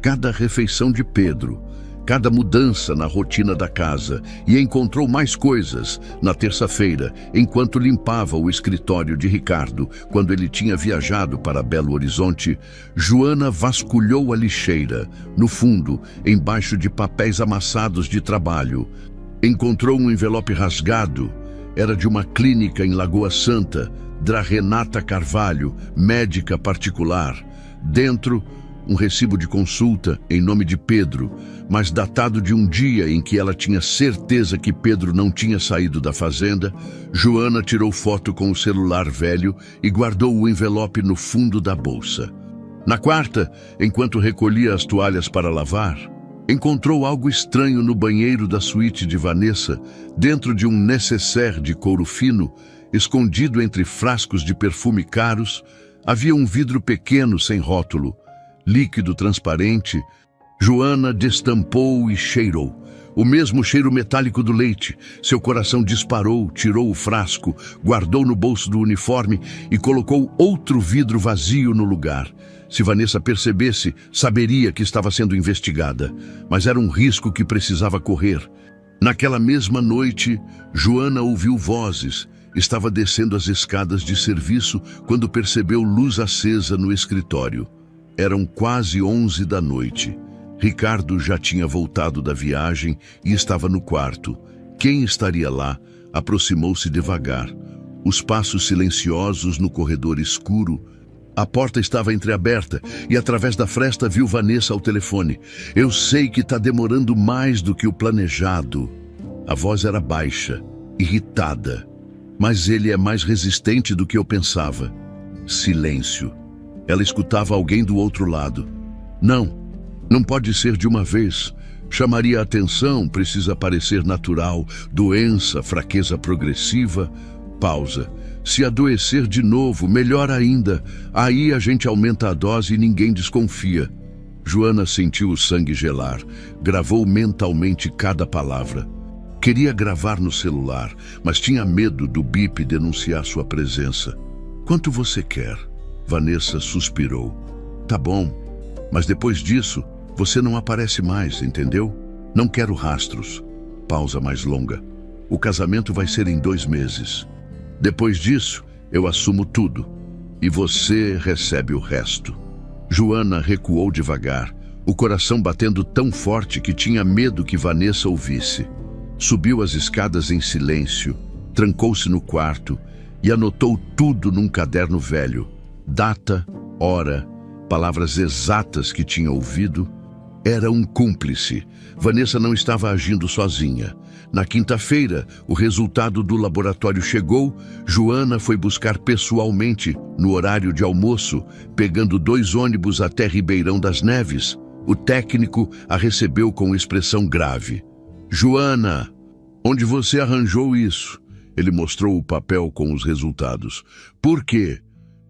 cada refeição de Pedro, cada mudança na rotina da casa, e encontrou mais coisas na terça-feira, enquanto limpava o escritório de Ricardo, quando ele tinha viajado para Belo Horizonte. Joana vasculhou a lixeira, no fundo, embaixo de papéis amassados de trabalho. Encontrou um envelope rasgado. Era de uma clínica em Lagoa Santa, da Renata Carvalho, médica particular. Dentro, um recibo de consulta em nome de Pedro, mas datado de um dia em que ela tinha certeza que Pedro não tinha saído da fazenda. Joana tirou foto com o celular velho e guardou o envelope no fundo da bolsa. Na quarta, enquanto recolhia as toalhas para lavar, encontrou algo estranho no banheiro da suíte de Vanessa, dentro de um nécessaire de couro fino, escondido entre frascos de perfume caros. Havia um vidro pequeno sem rótulo, líquido transparente. Joana destampou e cheirou. O mesmo cheiro metálico do leite. Seu coração disparou, tirou o frasco, guardou no bolso do uniforme e colocou outro vidro vazio no lugar. Se Vanessa percebesse, saberia que estava sendo investigada, mas era um risco que precisava correr. Naquela mesma noite, Joana ouviu vozes. Estava descendo as escadas de serviço quando percebeu luz acesa no escritório. Eram quase 11 da noite. Ricardo já tinha voltado da viagem e estava no quarto. Quem estaria lá? Aproximou-se devagar. Os passos silenciosos no corredor escuro. A porta estava entreaberta e através da fresta viu Vanessa ao telefone. "Eu sei que está demorando mais do que o planejado." A voz era baixa, irritada. Mas ele é mais resistente do que eu pensava. Silêncio. Ela escutava alguém do outro lado. Não pode ser de uma vez. Chamaria a atenção, precisa parecer natural. Doença, fraqueza progressiva. Pausa. Se adoecer de novo, melhor ainda. Aí a gente aumenta a dose e ninguém desconfia. Joana sentiu o sangue gelar. Gravou mentalmente cada palavra. Queria gravar no celular, mas tinha medo do bip denunciar sua presença. Quanto você quer? Vanessa suspirou. Tá bom, mas depois disso, você não aparece mais, entendeu? Não quero rastros. Pausa mais longa. O casamento vai ser em 2 meses. Depois disso, eu assumo tudo. E você recebe o resto. Joana recuou devagar, o coração batendo tão forte que tinha medo que Vanessa ouvisse. Subiu as escadas em silêncio, trancou-se no quarto e anotou tudo num caderno velho. Data, hora, palavras exatas que tinha ouvido. Era um cúmplice. Vanessa não estava agindo sozinha. Na quinta-feira, o resultado do laboratório chegou. Joana foi buscar pessoalmente, no horário de almoço, pegando 2 ônibus até Ribeirão das Neves. O técnico a recebeu com expressão grave. Joana, onde você arranjou isso? Ele mostrou o papel com os resultados. Por quê?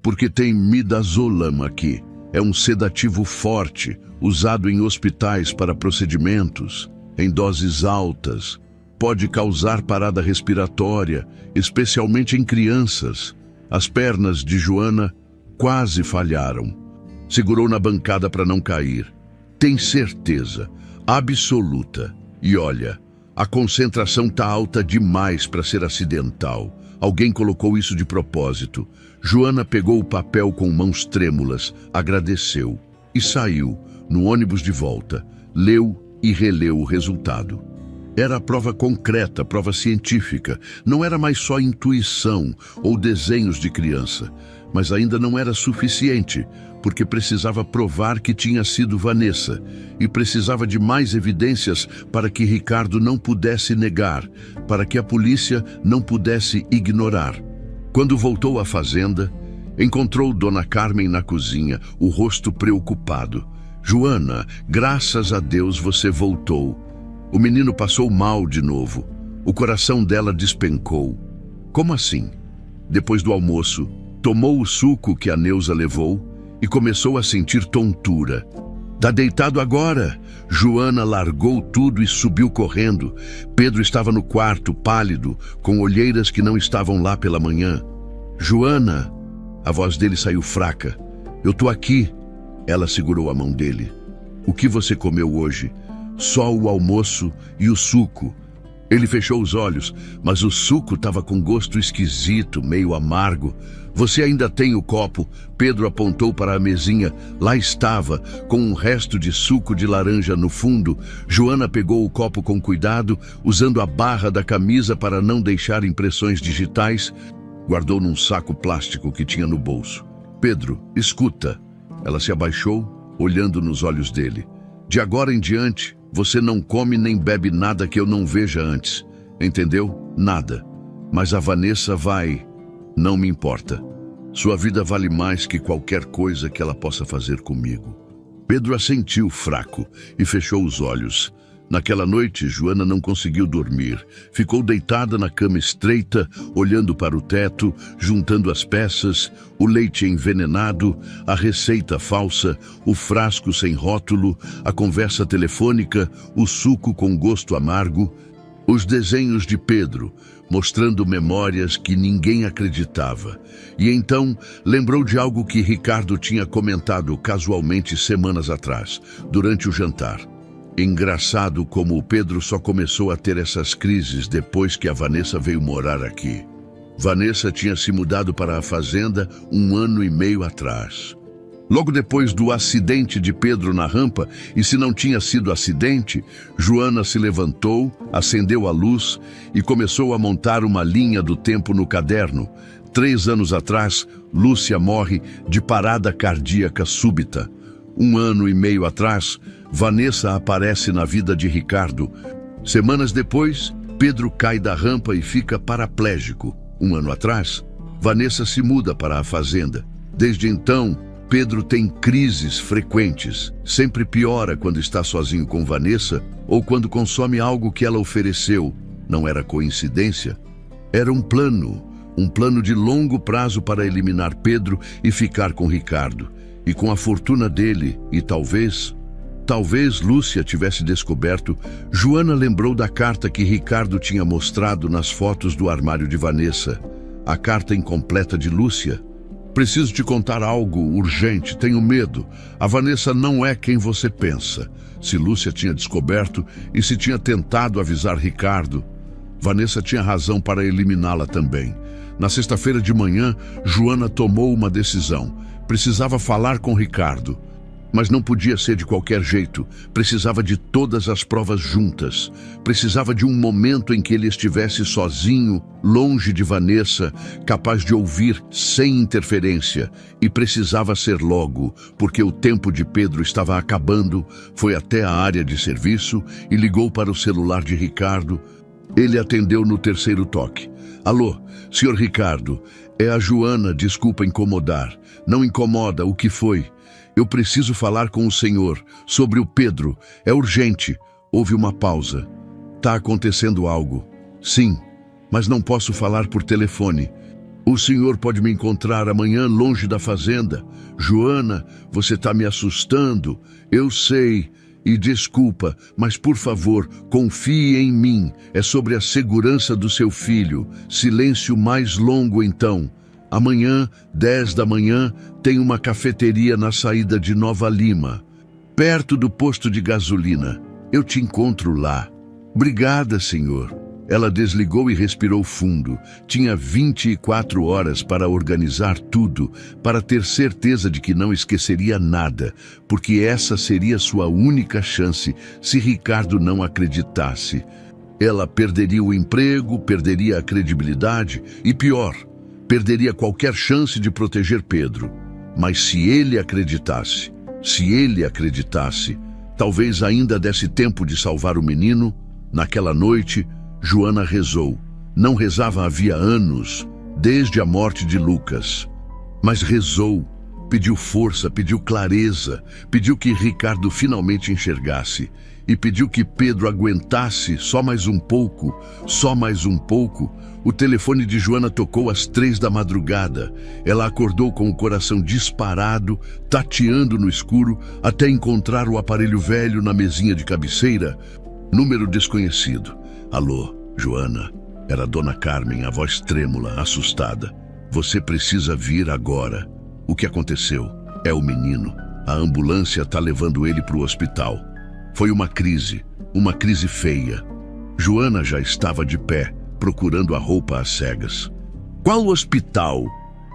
Porque tem midazolam aqui. É um sedativo forte, usado em hospitais para procedimentos, em doses altas. Pode causar parada respiratória, especialmente em crianças. As pernas de Joana quase falharam. Segurou na bancada para não cair. Tem certeza, absoluta. E olha, a concentração tá alta demais para ser acidental. Alguém colocou isso de propósito. Joana pegou o papel com mãos trêmulas, agradeceu e saiu, no ônibus de volta. Leu e releu o resultado. Era a prova concreta, prova científica. Não era mais só intuição ou desenhos de criança. Mas ainda não era suficiente, porque precisava provar que tinha sido Vanessa e precisava de mais evidências para que Ricardo não pudesse negar, para que a polícia não pudesse ignorar. Quando voltou à fazenda, encontrou Dona Carmen na cozinha, o rosto preocupado. Joana, graças a Deus você voltou. O menino passou mal de novo. O coração dela despencou. Como assim? Depois do almoço, tomou o suco que a Neuza levou e começou a sentir tontura. Tá deitado agora? Joana largou tudo e subiu correndo. Pedro estava no quarto, pálido, com olheiras que não estavam lá pela manhã. Joana! A voz dele saiu fraca. Eu tô aqui. Ela segurou a mão dele. O que você comeu hoje? Só o almoço e o suco. Ele fechou os olhos, mas o suco estava com gosto esquisito, meio amargo. Você ainda tem o copo? Pedro apontou para a mesinha. Lá estava, com um resto de suco de laranja no fundo. Joana pegou o copo com cuidado, usando a barra da camisa para não deixar impressões digitais. Guardou num saco plástico que tinha no bolso. Pedro, escuta. Ela se abaixou, olhando nos olhos dele. De agora em diante, você não come nem bebe nada que eu não veja antes. Entendeu? Nada. Mas a Vanessa vai... Não me importa. Sua vida vale mais que qualquer coisa que ela possa fazer comigo. Pedro assentiu fraco e fechou os olhos. Naquela noite, Joana não conseguiu dormir. Ficou deitada na cama estreita, olhando para o teto, juntando as peças, o leite envenenado, a receita falsa, o frasco sem rótulo, a conversa telefônica, o suco com gosto amargo, os desenhos de Pedro, mostrando memórias que ninguém acreditava. E então lembrou de algo que Ricardo tinha comentado casualmente semanas atrás, durante o jantar. Engraçado como o Pedro só começou a ter essas crises depois que a Vanessa veio morar aqui. Vanessa tinha se mudado para a fazenda 1 ano e meio atrás. Logo depois do acidente de Pedro na rampa, e se não tinha sido acidente, Joana se levantou, acendeu a luz e começou a montar uma linha do tempo no caderno. 3 anos atrás, Lúcia morre de parada cardíaca súbita. 1 ano e meio atrás, Vanessa aparece na vida de Ricardo. Semanas depois, Pedro cai da rampa e fica paraplégico. Um ano atrás, Vanessa se muda para a fazenda. Desde então, Pedro tem crises frequentes. Sempre piora quando está sozinho com Vanessa ou quando consome algo que ela ofereceu. Não era coincidência. Era um plano de longo prazo para eliminar Pedro e ficar com Ricardo. E com a fortuna dele, e talvez Lúcia tivesse descoberto, Joana lembrou da carta que Ricardo tinha mostrado nas fotos do armário de Vanessa. A carta incompleta de Lúcia. Preciso te contar algo urgente, tenho medo. A Vanessa não é quem você pensa. Se Lúcia tinha descoberto e se tinha tentado avisar Ricardo, Vanessa tinha razão para eliminá-la também. Na sexta-feira de manhã, Joana tomou uma decisão. Precisava falar com Ricardo. Mas não podia ser de qualquer jeito. Precisava de todas as provas juntas. Precisava de um momento em que ele estivesse sozinho, longe de Vanessa, capaz de ouvir sem interferência. E precisava ser logo, porque o tempo de Pedro estava acabando. Foi até a área de serviço e ligou para o celular de Ricardo. Ele atendeu no terceiro toque. Alô, senhor Ricardo, é a Joana, desculpa incomodar. Não incomoda, o que foi? Eu preciso falar com o senhor sobre o Pedro. É urgente. Houve uma pausa. Tá acontecendo algo. Sim, mas não posso falar por telefone. O senhor pode me encontrar amanhã longe da fazenda. Joana, você tá me assustando. Eu sei. E desculpa, mas por favor, confie em mim. É sobre a segurança do seu filho. Silêncio mais longo então. Amanhã, 10 da manhã, tem uma cafeteria na saída de Nova Lima, perto do posto de gasolina. Eu te encontro lá. Obrigada, senhor. Ela desligou e respirou fundo. Tinha 24 horas para organizar tudo, para ter certeza de que não esqueceria nada, porque essa seria sua única chance se Ricardo não acreditasse. Ela perderia o emprego, perderia a credibilidade e, pior, perderia qualquer chance de proteger Pedro. Mas se ele acreditasse, talvez ainda desse tempo de salvar o menino. Naquela noite, Joana rezou. Não rezava havia anos, desde a morte de Lucas. Mas rezou, pediu força, pediu clareza, pediu que Ricardo finalmente enxergasse. E pediu que Pedro aguentasse só mais um pouco. O telefone de Joana tocou às 3 da madrugada. Ela acordou com o coração disparado, tateando no escuro, até encontrar o aparelho velho na mesinha de cabeceira. Número desconhecido. Alô, Joana. Era Dona Carmen, a voz trêmula, assustada. Você precisa vir agora. O que aconteceu? É o menino. A ambulância está levando ele para o hospital. Foi uma crise feia. Joana já estava de pé, procurando a roupa às cegas. Qual hospital?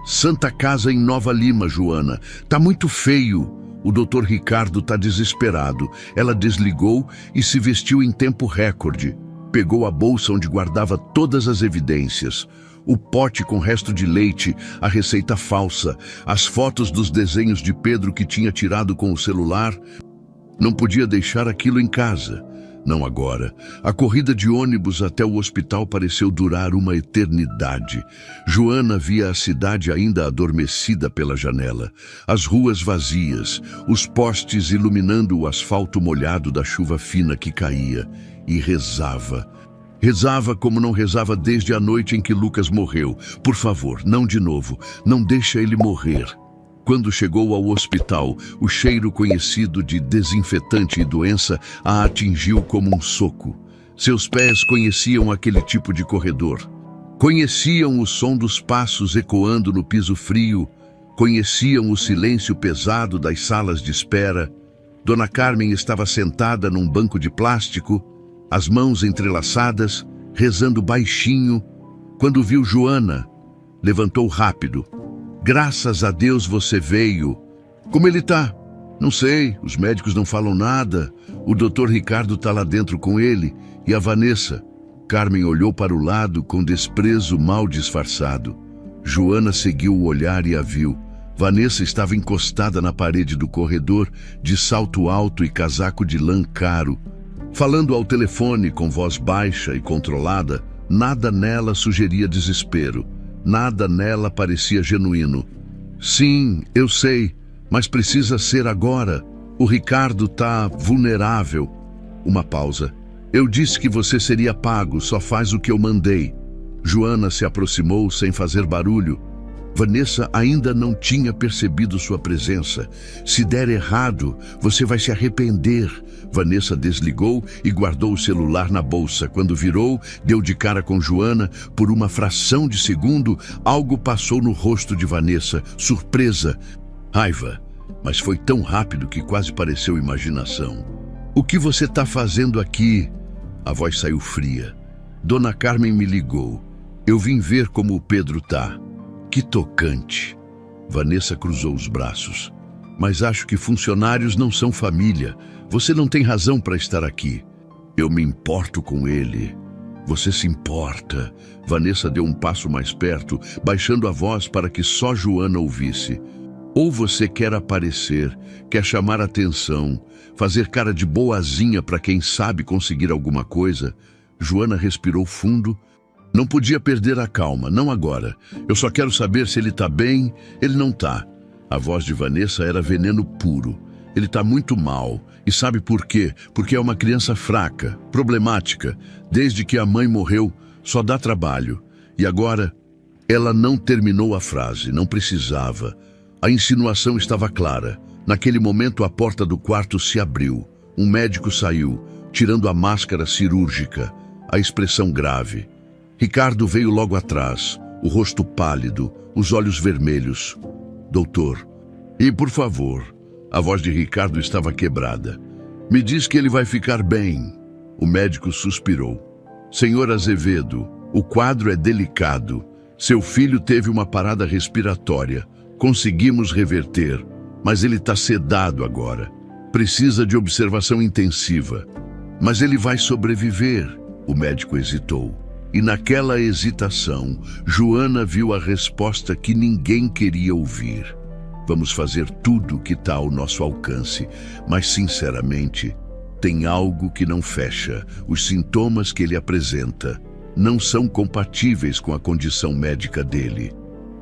Santa Casa em Nova Lima, Joana. Tá muito feio. O Dr. Ricardo tá desesperado. Ela desligou e se vestiu em tempo recorde. Pegou a bolsa onde guardava todas as evidências. O pote com resto de leite, a receita falsa, as fotos dos desenhos de Pedro que tinha tirado com o celular. Não podia deixar aquilo em casa. Não agora. A corrida de ônibus até o hospital pareceu durar uma eternidade. Joana via a cidade ainda adormecida pela janela. As ruas vazias, os postes iluminando o asfalto molhado da chuva fina que caía. E rezava. Rezava como não rezava desde a noite em que Lucas morreu. Por favor, não de novo. Não deixa ele morrer. Quando chegou ao hospital, o cheiro conhecido de desinfetante e doença a atingiu como um soco. Seus pés conheciam aquele tipo de corredor. Conheciam o som dos passos ecoando no piso frio. Conheciam o silêncio pesado das salas de espera. Dona Carmen estava sentada num banco de plástico, as mãos entrelaçadas, rezando baixinho. Quando viu Joana, levantou rápido. Graças a Deus você veio. Como ele tá? Não sei, os médicos não falam nada. O Dr. Ricardo tá lá dentro com ele. E a Vanessa? Carmen olhou para o lado com desprezo mal disfarçado. Joana seguiu o olhar e a viu. Vanessa estava encostada na parede do corredor, de salto alto e casaco de lã caro. Falando ao telefone com voz baixa e controlada, nada nela sugeria desespero. Nada nela parecia genuíno. Sim, eu sei, mas precisa ser agora. O Ricardo tá vulnerável. Uma pausa. Eu disse que você seria pago, só faz o que eu mandei. Joana se aproximou sem fazer barulho. Vanessa ainda não tinha percebido sua presença. Se der errado, você vai se arrepender. Vanessa desligou e guardou o celular na bolsa. Quando virou, deu de cara com Joana. Por uma fração de segundo, algo passou no rosto de Vanessa. Surpresa, raiva. Mas foi tão rápido que quase pareceu imaginação. O que você está fazendo aqui? A voz saiu fria. Dona Carmen me ligou. Eu vim ver como o Pedro tá. Que tocante. Vanessa cruzou os braços. Mas acho que funcionários não são família. Você não tem razão para estar aqui. Eu me importo com ele. Você se importa. Vanessa deu um passo mais perto, baixando a voz para que só Joana ouvisse. Ou você quer aparecer, quer chamar atenção, fazer cara de boazinha para quem sabe conseguir alguma coisa? Joana respirou fundo. Não podia perder a calma, não agora. Eu só quero saber se ele tá bem. Ele não tá. A voz de Vanessa era veneno puro. Ele tá muito mal. E sabe por quê? Porque é uma criança fraca, problemática. Desde que a mãe morreu, só dá trabalho. E agora, ela não terminou a frase, não precisava. A insinuação estava clara. Naquele momento, a porta do quarto se abriu. Um médico saiu, tirando a máscara cirúrgica, a expressão grave. Ricardo veio logo atrás, o rosto pálido, os olhos vermelhos. Doutor, e por favor, a voz de Ricardo estava quebrada. Me diz que ele vai ficar bem. O médico suspirou. Senhor Azevedo, o quadro é delicado. Seu filho teve uma parada respiratória. Conseguimos reverter, mas ele está sedado agora. Precisa de observação intensiva. Mas ele vai sobreviver. O médico hesitou. E naquela hesitação, Joana viu a resposta que ninguém queria ouvir. Vamos fazer tudo o que está ao nosso alcance, mas sinceramente, tem algo que não fecha. Os sintomas que ele apresenta não são compatíveis com a condição médica dele.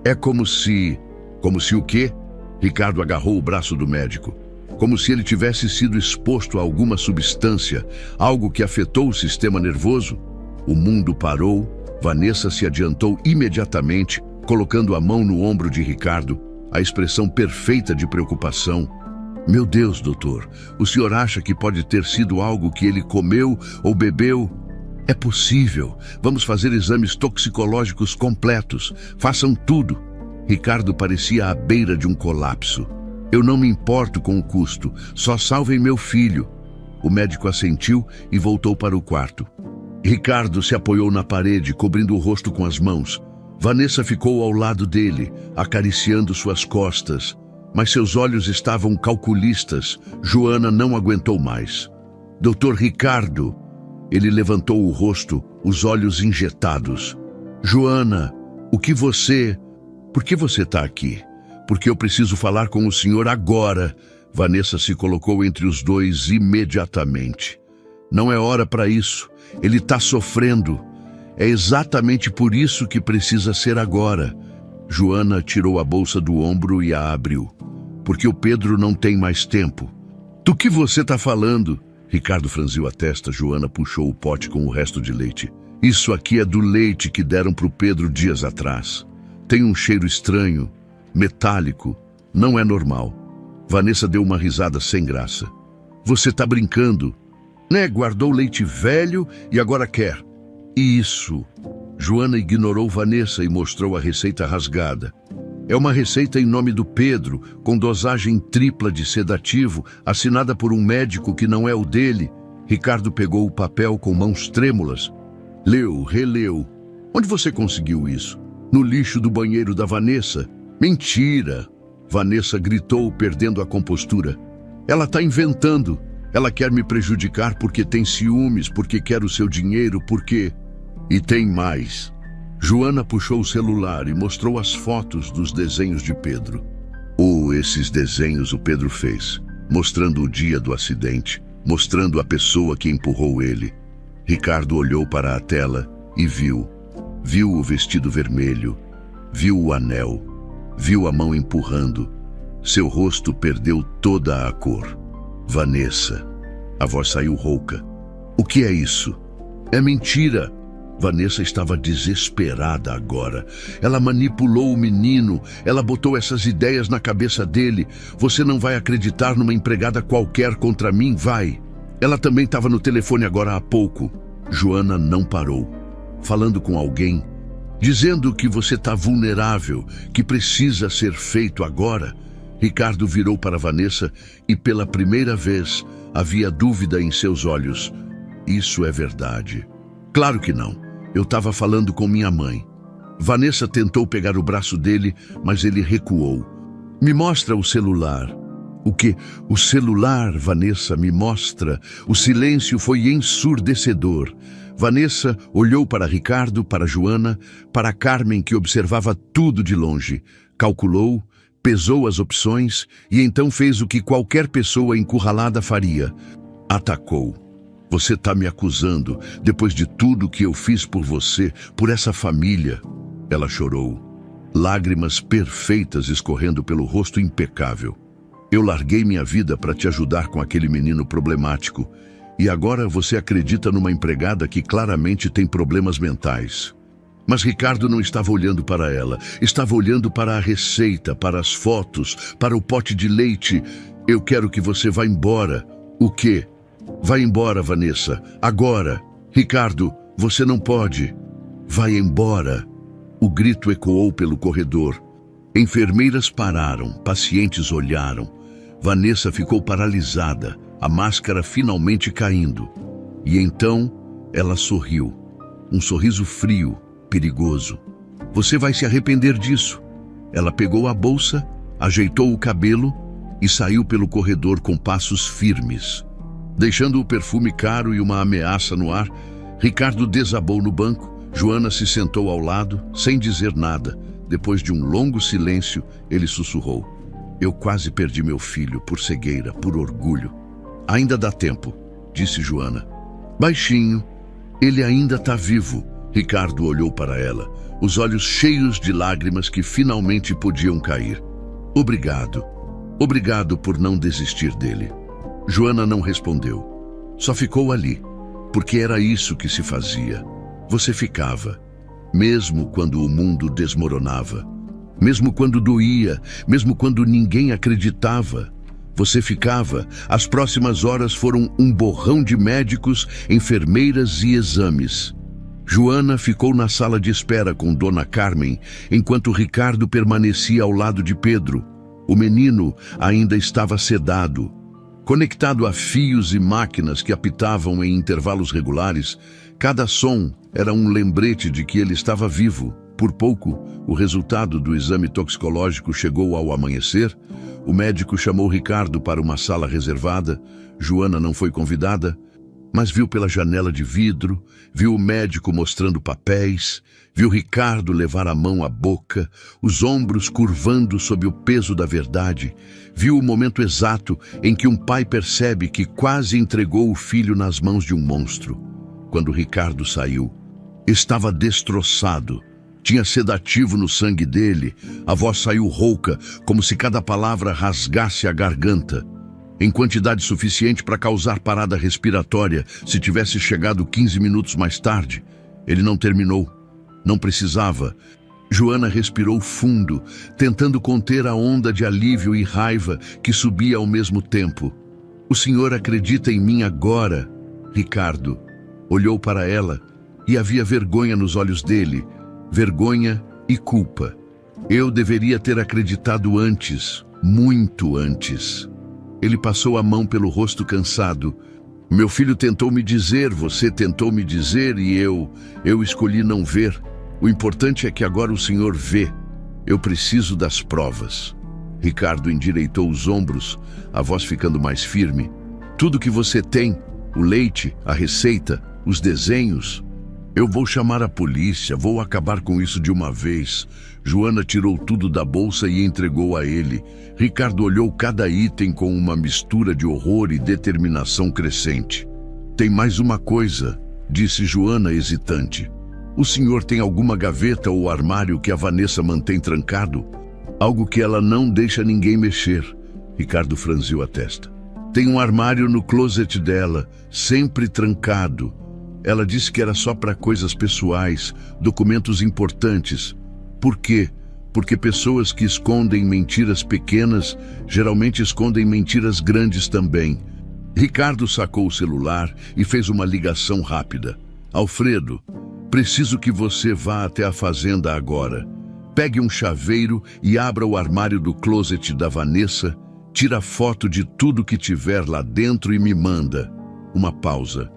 É como se... Como se o quê? Ricardo agarrou o braço do médico. Como se ele tivesse sido exposto a alguma substância, algo que afetou o sistema nervoso. O mundo parou. Vanessa se adiantou imediatamente, colocando a mão no ombro de Ricardo, a expressão perfeita de preocupação. Meu Deus, doutor, o senhor acha que pode ter sido algo que ele comeu ou bebeu? É possível. Vamos fazer exames toxicológicos completos. Façam tudo. Ricardo parecia à beira de um colapso. Eu não me importo com o custo, só salvem meu filho. O médico assentiu e voltou para o quarto. Ricardo se apoiou na parede, cobrindo o rosto com as mãos. Vanessa ficou ao lado dele, acariciando suas costas. Mas seus olhos estavam calculistas. Joana não aguentou mais. Doutor Ricardo. Ele levantou o rosto, os olhos injetados. Joana, o que você... Por que você está aqui? Porque eu preciso falar com o senhor agora. Vanessa se colocou entre os dois imediatamente. Não é hora para isso. Ele está sofrendo. É exatamente por isso que precisa ser agora. Joana tirou a bolsa do ombro e a abriu. Porque o Pedro não tem mais tempo. Do que você está falando? Ricardo franziu a testa. Joana puxou o pote com o resto de leite. Isso aqui é do leite que deram para o Pedro dias atrás. Tem um cheiro estranho, metálico. Não é normal. Vanessa deu uma risada sem graça. Você está brincando, né? Guardou leite velho e agora quer. Isso. Joana ignorou Vanessa e mostrou a receita rasgada. É uma receita em nome do Pedro, com dosagem tripla de sedativo, assinada por um médico que não é o dele. Ricardo pegou o papel com mãos trêmulas. Leu, releu. Onde você conseguiu isso? No lixo do banheiro da Vanessa? Mentira! Vanessa gritou, perdendo a compostura. Ela está inventando. Ela quer me prejudicar porque tem ciúmes, porque quer o seu dinheiro, porque... E tem mais. Joana puxou o celular e mostrou as fotos dos desenhos de Pedro. Esses desenhos o Pedro fez, mostrando o dia do acidente, mostrando a pessoa que empurrou ele. Ricardo olhou para a tela e viu. Viu o vestido vermelho, viu o anel, viu a mão empurrando. Seu rosto perdeu toda a cor. Vanessa. A voz saiu rouca. O que é isso? É mentira! Vanessa estava desesperada agora. Ela manipulou o menino, ela botou essas ideias na cabeça dele. Você não vai acreditar numa empregada qualquer contra mim, vai. Ela também estava no telefone agora há pouco. Joana não parou. Falando com alguém, dizendo que você está vulnerável, que precisa ser feito agora. Ricardo virou para Vanessa e pela primeira vez havia dúvida em seus olhos. Isso é verdade. Claro que não. Eu estava falando com minha mãe. Vanessa tentou pegar o braço dele, mas ele recuou. Me mostra o celular. O quê? O celular, Vanessa, me mostra. O silêncio foi ensurdecedor. Vanessa olhou para Ricardo, para Joana, para Carmen, que observava tudo de longe. Calculou, pesou as opções e então fez o que qualquer pessoa encurralada faria. Atacou. Você está me acusando, depois de tudo que eu fiz por você, por essa família. Ela chorou. Lágrimas perfeitas escorrendo pelo rosto impecável. Eu larguei minha vida para te ajudar com aquele menino problemático. E agora você acredita numa empregada que claramente tem problemas mentais. Mas Ricardo não estava olhando para ela. Estava olhando para a receita, para as fotos, para o pote de leite. Eu quero que você vá embora. O quê? Vai embora, Vanessa. Agora. Ricardo, você não pode. Vai embora. O grito ecoou pelo corredor. Enfermeiras pararam, pacientes olharam. Vanessa ficou paralisada, a máscara finalmente caindo. E então ela sorriu. Um sorriso frio, perigoso. Você vai se arrepender disso. Ela pegou a bolsa, ajeitou o cabelo e saiu pelo corredor com passos firmes. Deixando o perfume caro e uma ameaça no ar, Ricardo desabou no banco. Joana se sentou ao lado, sem dizer nada. Depois de um longo silêncio, ele sussurrou. Eu quase perdi meu filho por cegueira, por orgulho. Ainda dá tempo, disse Joana. Baixinho, ele ainda está vivo. Ricardo olhou para ela, os olhos cheios de lágrimas que finalmente podiam cair. Obrigado. Obrigado por não desistir dele. Joana não respondeu. Só ficou ali, porque era isso que se fazia. Você ficava, mesmo quando o mundo desmoronava, mesmo quando doía, mesmo quando ninguém acreditava. Você ficava. As próximas horas foram um borrão de médicos, enfermeiras e exames. Joana ficou na sala de espera com Dona Carmen, enquanto Ricardo permanecia ao lado de Pedro. O menino ainda estava sedado. Conectado a fios e máquinas que apitavam em intervalos regulares, cada som era um lembrete de que ele estava vivo. Por pouco, o resultado do exame toxicológico chegou ao amanhecer. O médico chamou Ricardo para uma sala reservada. Joana não foi convidada, mas viu pela janela de vidro, viu o médico mostrando papéis, viu Ricardo levar a mão à boca, os ombros curvando sob o peso da verdade, viu o momento exato em que um pai percebe que quase entregou o filho nas mãos de um monstro. Quando Ricardo saiu, estava destroçado, tinha sedativo no sangue dele, a voz saiu rouca, como se cada palavra rasgasse a garganta. Em quantidade suficiente para causar parada respiratória se tivesse chegado 15 minutos mais tarde. Ele não terminou. Não precisava. Joana respirou fundo, tentando conter a onda de alívio e raiva que subia ao mesmo tempo. O senhor acredita em mim agora, Ricardo. Olhou para ela e havia vergonha nos olhos dele. Vergonha e culpa. Eu deveria ter acreditado antes, muito antes. Ele passou a mão pelo rosto cansado. Meu filho tentou me dizer, você tentou me dizer e eu escolhi não ver. O importante é que agora o senhor vê. Eu preciso das provas. Ricardo endireitou os ombros, a voz ficando mais firme. Tudo que você tem, o leite, a receita, os desenhos. Eu vou chamar a polícia, vou acabar com isso de uma vez. Joana tirou tudo da bolsa e entregou a ele. Ricardo olhou cada item com uma mistura de horror e determinação crescente. Tem mais uma coisa, disse Joana hesitante. O senhor tem alguma gaveta ou armário que a Vanessa mantém trancado? Algo que ela não deixa ninguém mexer. Ricardo franziu a testa. Tem um armário no closet dela, sempre trancado. Ela disse que era só para coisas pessoais, documentos importantes. Por quê? Porque pessoas que escondem mentiras pequenas geralmente escondem mentiras grandes também. Ricardo sacou o celular e fez uma ligação rápida. Alfredo, preciso que você vá até a fazenda agora. Pegue um chaveiro e abra o armário do closet da Vanessa, tira foto de tudo que tiver lá dentro e me manda. Uma pausa.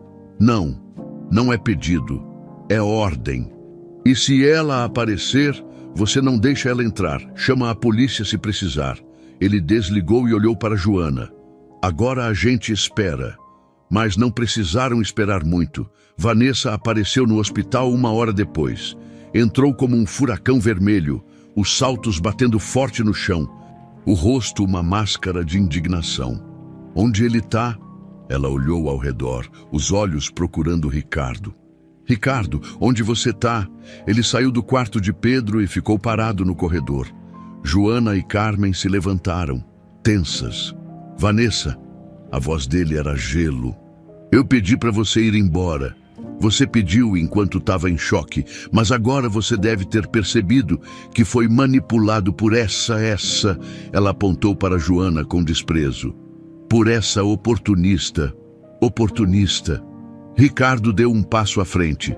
Não é pedido, é ordem. E se ela aparecer, você não deixa ela entrar, chama a polícia se precisar. Ele desligou e olhou para Joana. Agora a gente espera. Mas não precisaram esperar muito. Vanessa apareceu no hospital 1 hora depois. Entrou como um furacão vermelho, os saltos batendo forte no chão. O rosto uma máscara de indignação. Onde ele está? Ela olhou ao redor, os olhos procurando Ricardo. Ricardo, onde você está? Ele saiu do quarto de Pedro e ficou parado no corredor. Joana e Carmen se levantaram, tensas. Vanessa, a voz dele era gelo. Eu pedi para você ir embora. Você pediu enquanto estava em choque, mas agora você deve ter percebido que foi manipulado por essa. Ela apontou para Joana com desprezo. Por essa oportunista. Ricardo deu um passo à frente.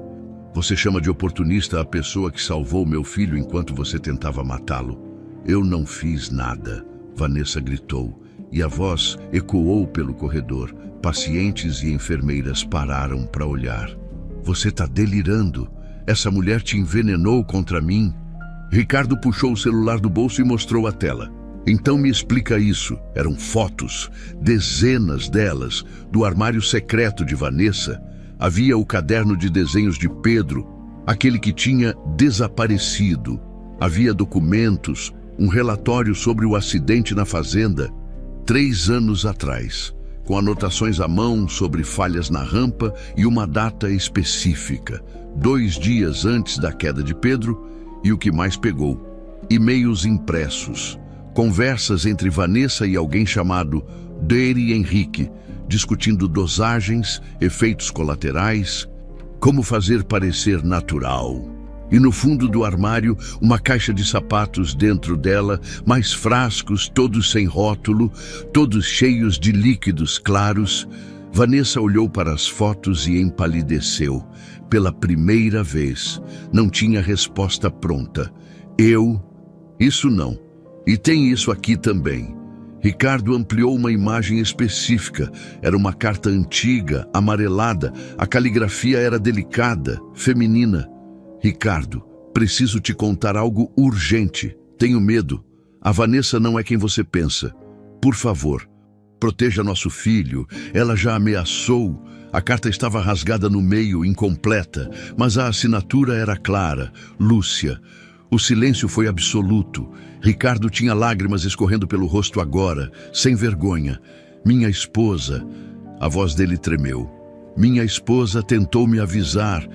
Você chama de oportunista a pessoa que salvou meu filho enquanto você tentava matá-lo. Eu não fiz nada, Vanessa gritou, e a voz ecoou pelo corredor. Pacientes e enfermeiras pararam para olhar. Você está delirando. Essa mulher te envenenou contra mim. Ricardo puxou o celular do bolso e mostrou a tela. Então me explica isso. Eram fotos, dezenas delas, do armário secreto de Vanessa. Havia o caderno de desenhos de Pedro, aquele que tinha desaparecido. Havia documentos, um relatório sobre o acidente na fazenda, 3 anos atrás, com anotações à mão sobre falhas na rampa e uma data específica, 2 dias antes da queda de Pedro. E o que mais pegou? E-mails impressos. Conversas entre Vanessa e alguém chamado Deire Henrique, discutindo dosagens, efeitos colaterais, como fazer parecer natural. E no fundo do armário, uma caixa de sapatos dentro dela, mais frascos, todos sem rótulo, todos cheios de líquidos claros. Vanessa olhou para as fotos e empalideceu. Pela primeira vez, não tinha resposta pronta. Isso não. E tem isso aqui também. Ricardo ampliou uma imagem específica. Era uma carta antiga, amarelada. A caligrafia era delicada, feminina. Ricardo, preciso te contar algo urgente. Tenho medo. A Vanessa não é quem você pensa. Por favor, proteja nosso filho. Ela já ameaçou. A carta estava rasgada no meio, incompleta, mas a assinatura era clara. Lúcia. O silêncio foi absoluto. Ricardo tinha lágrimas escorrendo pelo rosto agora, sem vergonha. Minha esposa... A voz dele tremeu. Minha esposa tentou me avisar.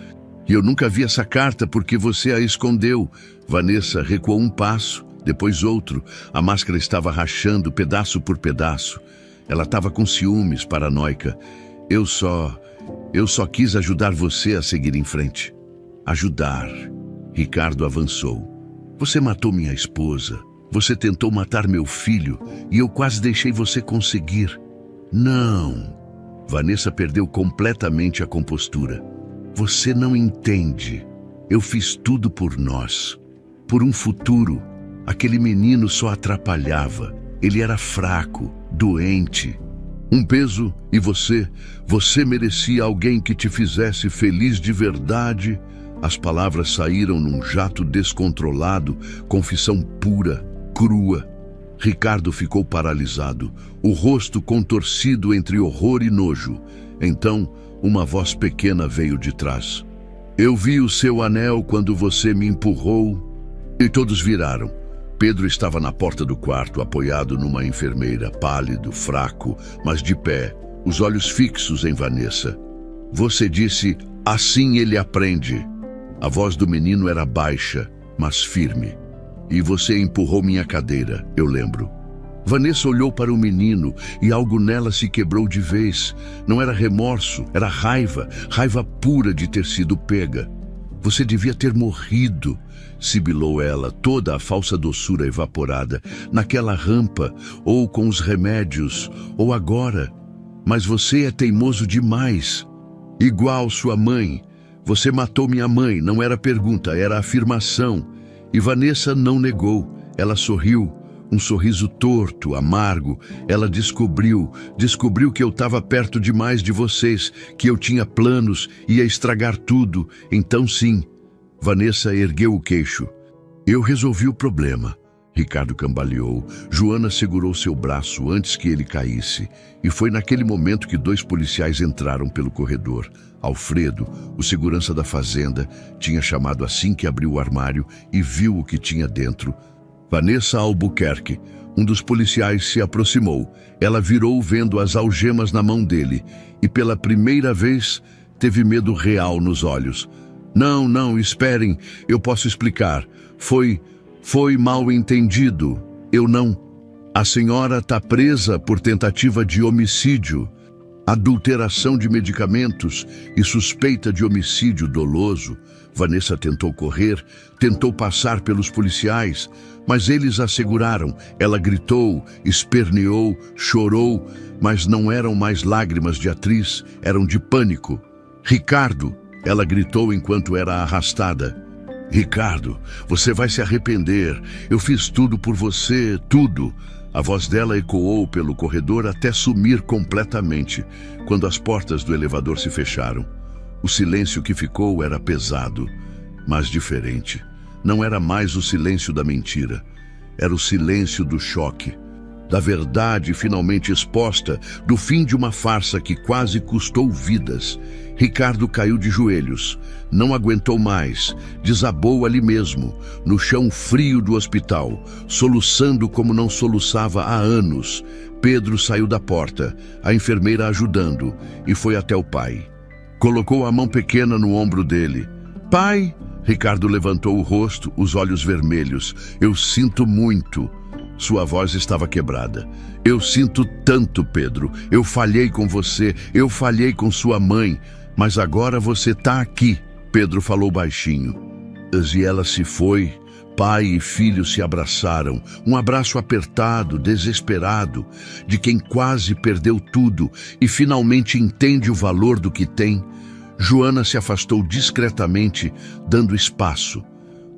E eu nunca vi essa carta porque você a escondeu. Vanessa recuou um passo, depois outro. A máscara estava rachando pedaço por pedaço. Ela estava com ciúmes, paranoica. Eu só quis ajudar você a seguir em frente. Ajudar. Ricardo avançou. Você matou minha esposa. Você tentou matar meu filho e eu quase deixei você conseguir. Não. Vanessa perdeu completamente a compostura. Você não entende. Eu fiz tudo por nós. Por um futuro. Aquele menino só atrapalhava. Ele era fraco, doente. Um peso, e você merecia alguém que te fizesse feliz de verdade. As palavras saíram num jato descontrolado, confissão pura, crua. Ricardo ficou paralisado, o rosto contorcido entre horror e nojo. Então, uma voz pequena veio de trás. Eu vi o seu anel quando você me empurrou. E todos viraram. Pedro estava na porta do quarto, apoiado numa enfermeira, pálido, fraco, mas de pé, os olhos fixos em Vanessa. Você disse, assim ele aprende. A voz do menino era baixa, mas firme. E você empurrou minha cadeira, eu lembro. Vanessa olhou para o menino e algo nela se quebrou de vez. Não era remorso, era raiva, raiva pura de ter sido pega. Você devia ter morrido, sibilou ela, toda a falsa doçura evaporada, naquela rampa, ou com os remédios, ou agora. Mas você é teimoso demais. Igual sua mãe. Você matou minha mãe, não era pergunta, era afirmação. E Vanessa não negou, ela sorriu. Um sorriso torto, amargo. Ela descobriu que eu estava perto demais de vocês, que eu tinha planos, ia estragar tudo. Então sim. Vanessa ergueu o queixo. Eu resolvi o problema. Ricardo cambaleou. Joana segurou seu braço antes que ele caísse. E foi naquele momento que 2 policiais entraram pelo corredor. Alfredo, o segurança da fazenda, tinha chamado assim que abriu o armário e viu o que tinha dentro. Vanessa Albuquerque, um dos policiais, se aproximou. Ela virou vendo as algemas na mão dele e pela primeira vez teve medo real nos olhos. Não, esperem, eu posso explicar. Foi mal entendido. Eu não. A senhora está presa por tentativa de homicídio, adulteração de medicamentos e suspeita de homicídio doloso. Vanessa tentou correr, tentou passar pelos policiais, mas eles a seguraram. Ela gritou, esperneou, chorou, mas não eram mais lágrimas de atriz, eram de pânico. Ricardo, ela gritou enquanto era arrastada. Ricardo, você vai se arrepender. Eu fiz tudo por você, tudo. A voz dela ecoou pelo corredor até sumir completamente, quando as portas do elevador se fecharam. O silêncio que ficou era pesado, mas diferente. Não era mais o silêncio da mentira. Era o silêncio do choque, da verdade finalmente exposta, do fim de uma farsa que quase custou vidas. Ricardo caiu de joelhos, não aguentou mais, desabou ali mesmo, no chão frio do hospital, soluçando como não soluçava há anos. Pedro saiu da porta, a enfermeira ajudando, e foi até o pai. Colocou a mão pequena no ombro dele. Pai! Ricardo levantou o rosto, os olhos vermelhos. Eu sinto muito. Sua voz estava quebrada. Eu sinto tanto, Pedro. Eu falhei com você, eu falhei com sua mãe. Mas agora você está aqui, Pedro falou baixinho. E ela se foi. Pai e filho se abraçaram. Um abraço apertado, desesperado, de quem quase perdeu tudo e finalmente entende o valor do que tem. Joana se afastou discretamente, dando espaço.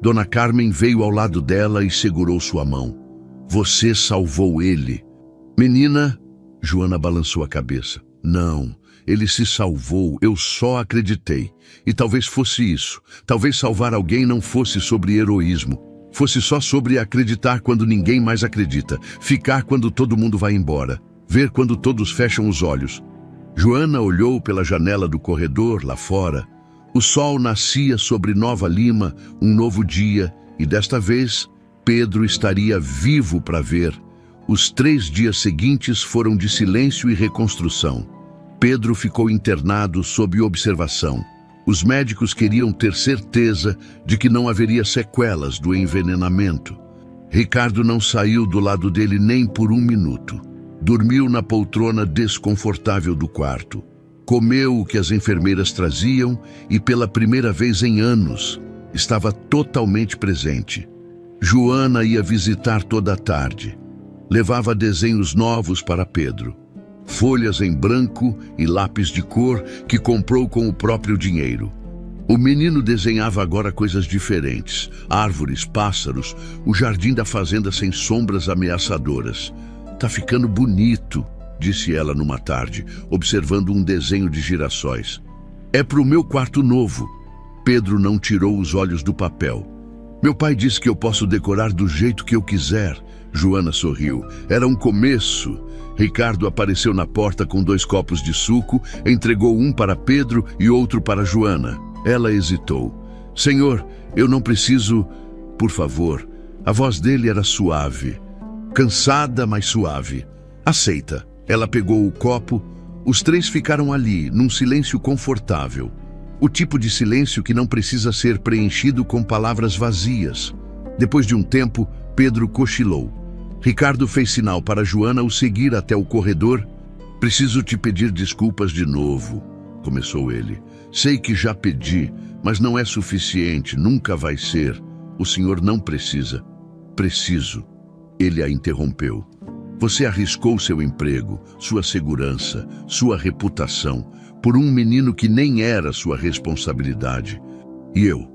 Dona Carmen veio ao lado dela e segurou sua mão. Você salvou ele. Menina, Joana balançou a cabeça. Não, ele se salvou, eu só acreditei. E talvez fosse isso. Talvez salvar alguém não fosse sobre heroísmo. Fosse só sobre acreditar quando ninguém mais acredita. Ficar quando todo mundo vai embora. Ver quando todos fecham os olhos. Joana olhou pela janela do corredor, lá fora. O sol nascia sobre Nova Lima, um novo dia, e desta vez, Pedro estaria vivo para ver. Os 3 dias seguintes foram de silêncio e reconstrução. Pedro ficou internado sob observação. Os médicos queriam ter certeza de que não haveria sequelas do envenenamento. Ricardo não saiu do lado dele nem por 1 minuto. Dormiu na poltrona desconfortável do quarto. Comeu o que as enfermeiras traziam e, pela primeira vez em anos, estava totalmente presente. Joana ia visitar toda a tarde. Levava desenhos novos para Pedro. Folhas em branco e lápis de cor que comprou com o próprio dinheiro. O menino desenhava agora coisas diferentes. Árvores, pássaros, o jardim da fazenda sem sombras ameaçadoras. Tá ficando bonito, disse ela numa tarde, observando um desenho de girassóis. É pro meu quarto novo. Pedro não tirou os olhos do papel. Meu pai disse que eu posso decorar do jeito que eu quiser. Joana sorriu. Era um começo. Ricardo apareceu na porta com 2 copos de suco, entregou um para Pedro e outro para Joana. Ela hesitou. Senhor, eu não preciso... Por favor. A voz dele era suave. Cansada, mas suave. Aceita. Ela pegou o copo. Os três ficaram ali, num silêncio confortável. O tipo de silêncio que não precisa ser preenchido com palavras vazias. Depois de um tempo, Pedro cochilou. Ricardo fez sinal para Joana o seguir até o corredor. Preciso te pedir desculpas de novo, começou ele. Sei que já pedi, mas não é suficiente, nunca vai ser. O senhor não precisa. Preciso. Ele a interrompeu. Você arriscou seu emprego, sua segurança, sua reputação, por um menino que nem era sua responsabilidade. E eu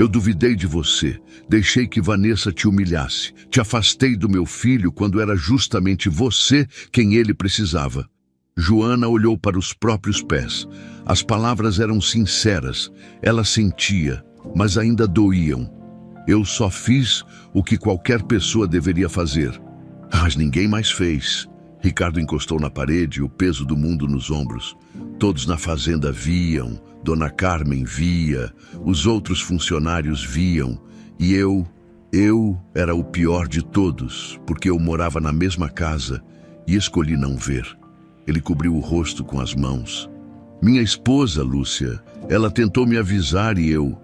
duvidei de você, deixei que Vanessa te humilhasse, te afastei do meu filho quando era justamente você quem ele precisava. Joana olhou para os próprios pés. As palavras eram sinceras, ela sentia, mas ainda doíam. Eu só fiz o que qualquer pessoa deveria fazer. Mas ninguém mais fez. Ricardo encostou na parede, o peso do mundo nos ombros. Todos na fazenda viam, Dona Carmen via, os outros funcionários viam. E eu era o pior de todos, porque eu morava na mesma casa e escolhi não ver. Ele cobriu o rosto com as mãos. Minha esposa, Lúcia, ela tentou me avisar e eu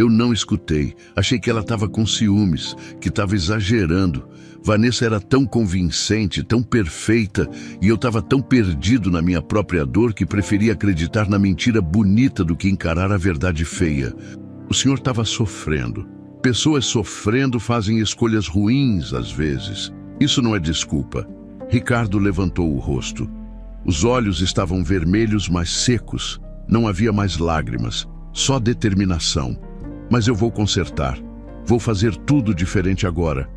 não escutei. Achei que ela estava com ciúmes, que estava exagerando. Vanessa era tão convincente, tão perfeita, e eu estava tão perdido na minha própria dor que preferi acreditar na mentira bonita do que encarar a verdade feia. O senhor estava sofrendo. Pessoas sofrendo fazem escolhas ruins às vezes. Isso não é desculpa. Ricardo levantou o rosto. Os olhos estavam vermelhos, mas secos. Não havia mais lágrimas, só determinação. Mas eu vou consertar. Vou fazer tudo diferente agora.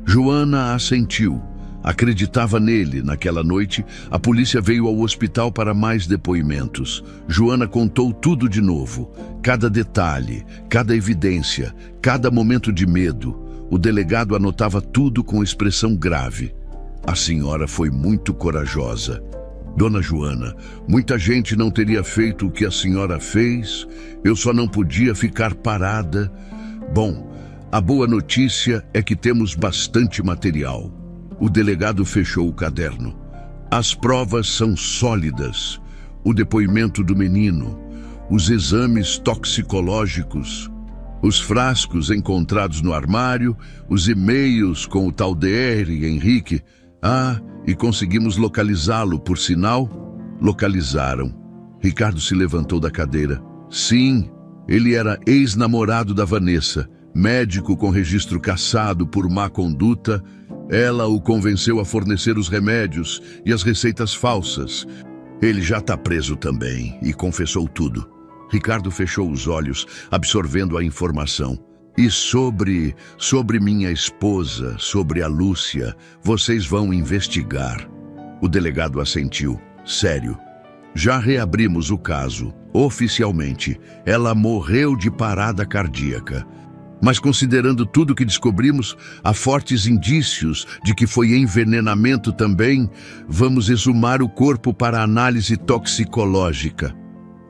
Joana assentiu. Acreditava nele. Naquela noite, a polícia veio ao hospital para mais depoimentos. Joana contou tudo de novo. Cada detalhe, cada evidência, cada momento de medo. O delegado anotava tudo com expressão grave. A senhora foi muito corajosa. Dona Joana, muita gente não teria feito o que a senhora fez. Eu só não podia ficar parada. Bom, a boa notícia é que temos bastante material. O delegado fechou o caderno. As provas são sólidas. O depoimento do menino, os exames toxicológicos, os frascos encontrados no armário, os e-mails com o tal DR Henrique. E conseguimos localizá-lo, por sinal? Localizaram. Ricardo se levantou da cadeira. Sim, ele era ex-namorado da Vanessa, médico com registro cassado por má conduta. Ela o convenceu a fornecer os remédios e as receitas falsas. Ele já está preso também e confessou tudo. Ricardo fechou os olhos, absorvendo a informação. E sobre minha esposa, sobre a Lúcia, vocês vão investigar. O delegado assentiu. Sério. Já reabrimos o caso. Oficialmente, ela morreu de parada cardíaca. Mas considerando tudo que descobrimos, há fortes indícios de que foi envenenamento também. Vamos exumar o corpo para análise toxicológica.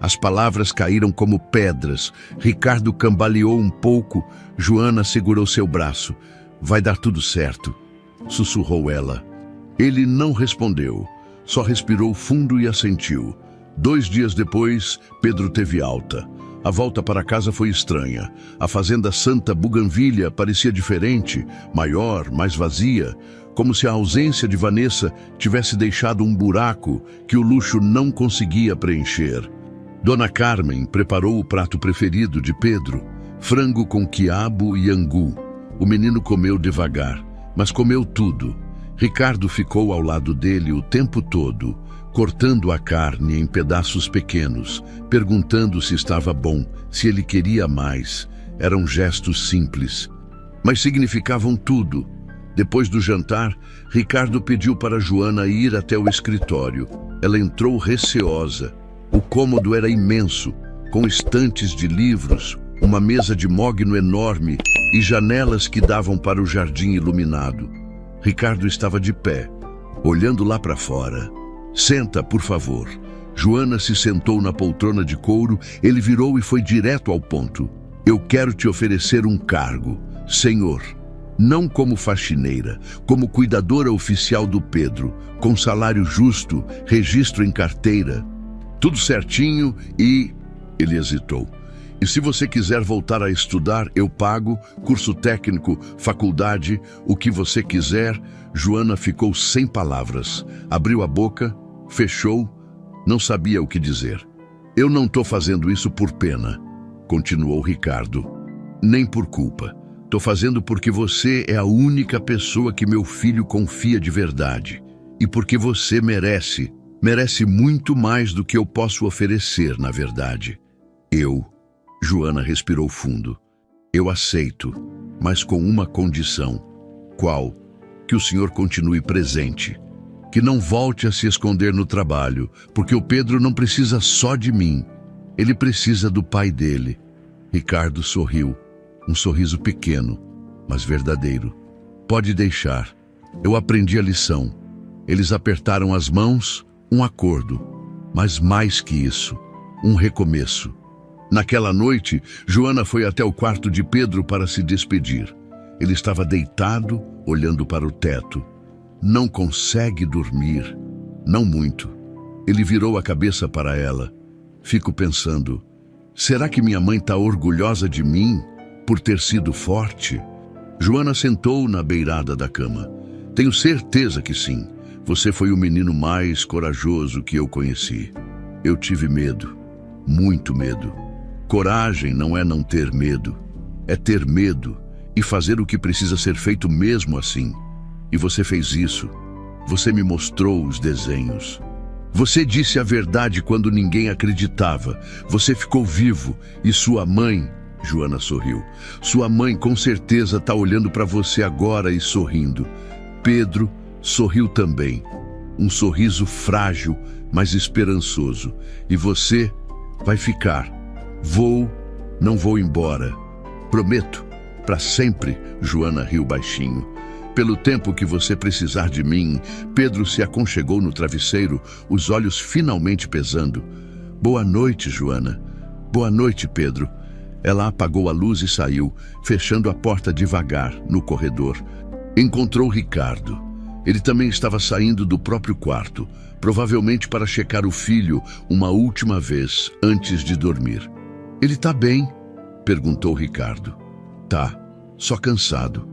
As palavras caíram como pedras. Ricardo cambaleou um pouco. Joana segurou seu braço. Vai dar tudo certo, sussurrou ela. Ele não respondeu. Só respirou fundo e assentiu. 2 dias depois, Pedro teve alta. A volta para casa foi estranha. A fazenda Santa Buganvilha parecia diferente, maior, mais vazia, como se a ausência de Vanessa tivesse deixado um buraco que o luxo não conseguia preencher. Dona Carmen preparou o prato preferido de Pedro, frango com quiabo e angu. O menino comeu devagar, mas comeu tudo. Ricardo ficou ao lado dele o tempo todo, cortando a carne em pedaços pequenos, perguntando se estava bom, se ele queria mais. Eram gestos simples, mas significavam tudo. Depois do jantar, Ricardo pediu para Joana ir até o escritório. Ela entrou receosa. O cômodo era imenso, com estantes de livros, uma mesa de mogno enorme e janelas que davam para o jardim iluminado. Ricardo estava de pé, olhando lá para fora. Senta, por favor. Joana se sentou na poltrona de couro, ele virou e foi direto ao ponto. Eu quero te oferecer um cargo, senhor. Não como faxineira, como cuidadora oficial do Pedro, com salário justo, registro em carteira. Tudo certinho e... Ele hesitou. E se você quiser voltar a estudar, eu pago, curso técnico, faculdade, o que você quiser. Joana ficou sem palavras. Abriu a boca, fechou, não sabia o que dizer. Eu não estou fazendo isso por pena, continuou Ricardo, nem por culpa. Estou fazendo porque você é a única pessoa que meu filho confia de verdade. E porque você merece muito mais do que eu posso oferecer, na verdade. Joana respirou fundo. Eu aceito, mas com uma condição. Qual? Que o senhor continue presente. Que não volte a se esconder no trabalho, porque o Pedro não precisa só de mim. Ele precisa do pai dele. Ricardo sorriu. Um sorriso pequeno, mas verdadeiro. Pode deixar. Eu aprendi a lição. Eles apertaram as mãos, um acordo. Mas mais que isso, um recomeço. Naquela noite, Joana foi até o quarto de Pedro para se despedir. Ele estava deitado, olhando para o teto. Não consegue dormir. Não muito. Ele virou a cabeça para ela. Fico pensando, será que minha mãe está orgulhosa de mim? Por ter sido forte? Joana sentou na beirada da cama. Tenho certeza que sim. Você foi o menino mais corajoso que eu conheci. Eu tive medo. Muito medo. Coragem não é não ter medo. É ter medo e fazer o que precisa ser feito mesmo assim. E você fez isso. Você me mostrou os desenhos. Você disse a verdade quando ninguém acreditava. Você ficou vivo. E sua mãe... Joana sorriu. Sua mãe com certeza está olhando para você agora e sorrindo. Pedro sorriu também. Um sorriso frágil, mas esperançoso. E você vai ficar. Não vou embora. Prometo, para sempre. Joana riu baixinho. Pelo tempo que você precisar de mim. Pedro se aconchegou no travesseiro, os olhos finalmente pesando. Boa noite, Joana. Boa noite, Pedro. Ela apagou a luz e saiu, fechando a porta devagar, no corredor. Encontrou Ricardo. Ele também estava saindo do próprio quarto, provavelmente para checar o filho uma última vez, antes de dormir. Ele está bem? Perguntou Ricardo. Tá, só cansado.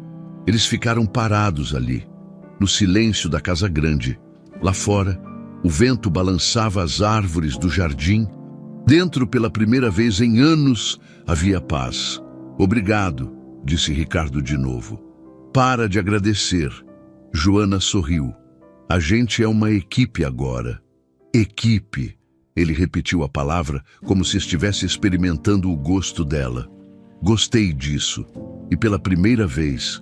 Eles ficaram parados ali, no silêncio da casa grande. Lá fora, o vento balançava as árvores do jardim. Dentro, pela primeira vez em anos, havia paz. Obrigado, disse Ricardo de novo. Para de agradecer. Joana sorriu. A gente é uma equipe agora. Equipe. Ele repetiu a palavra como se estivesse experimentando o gosto dela. Gostei disso. E pela primeira vez,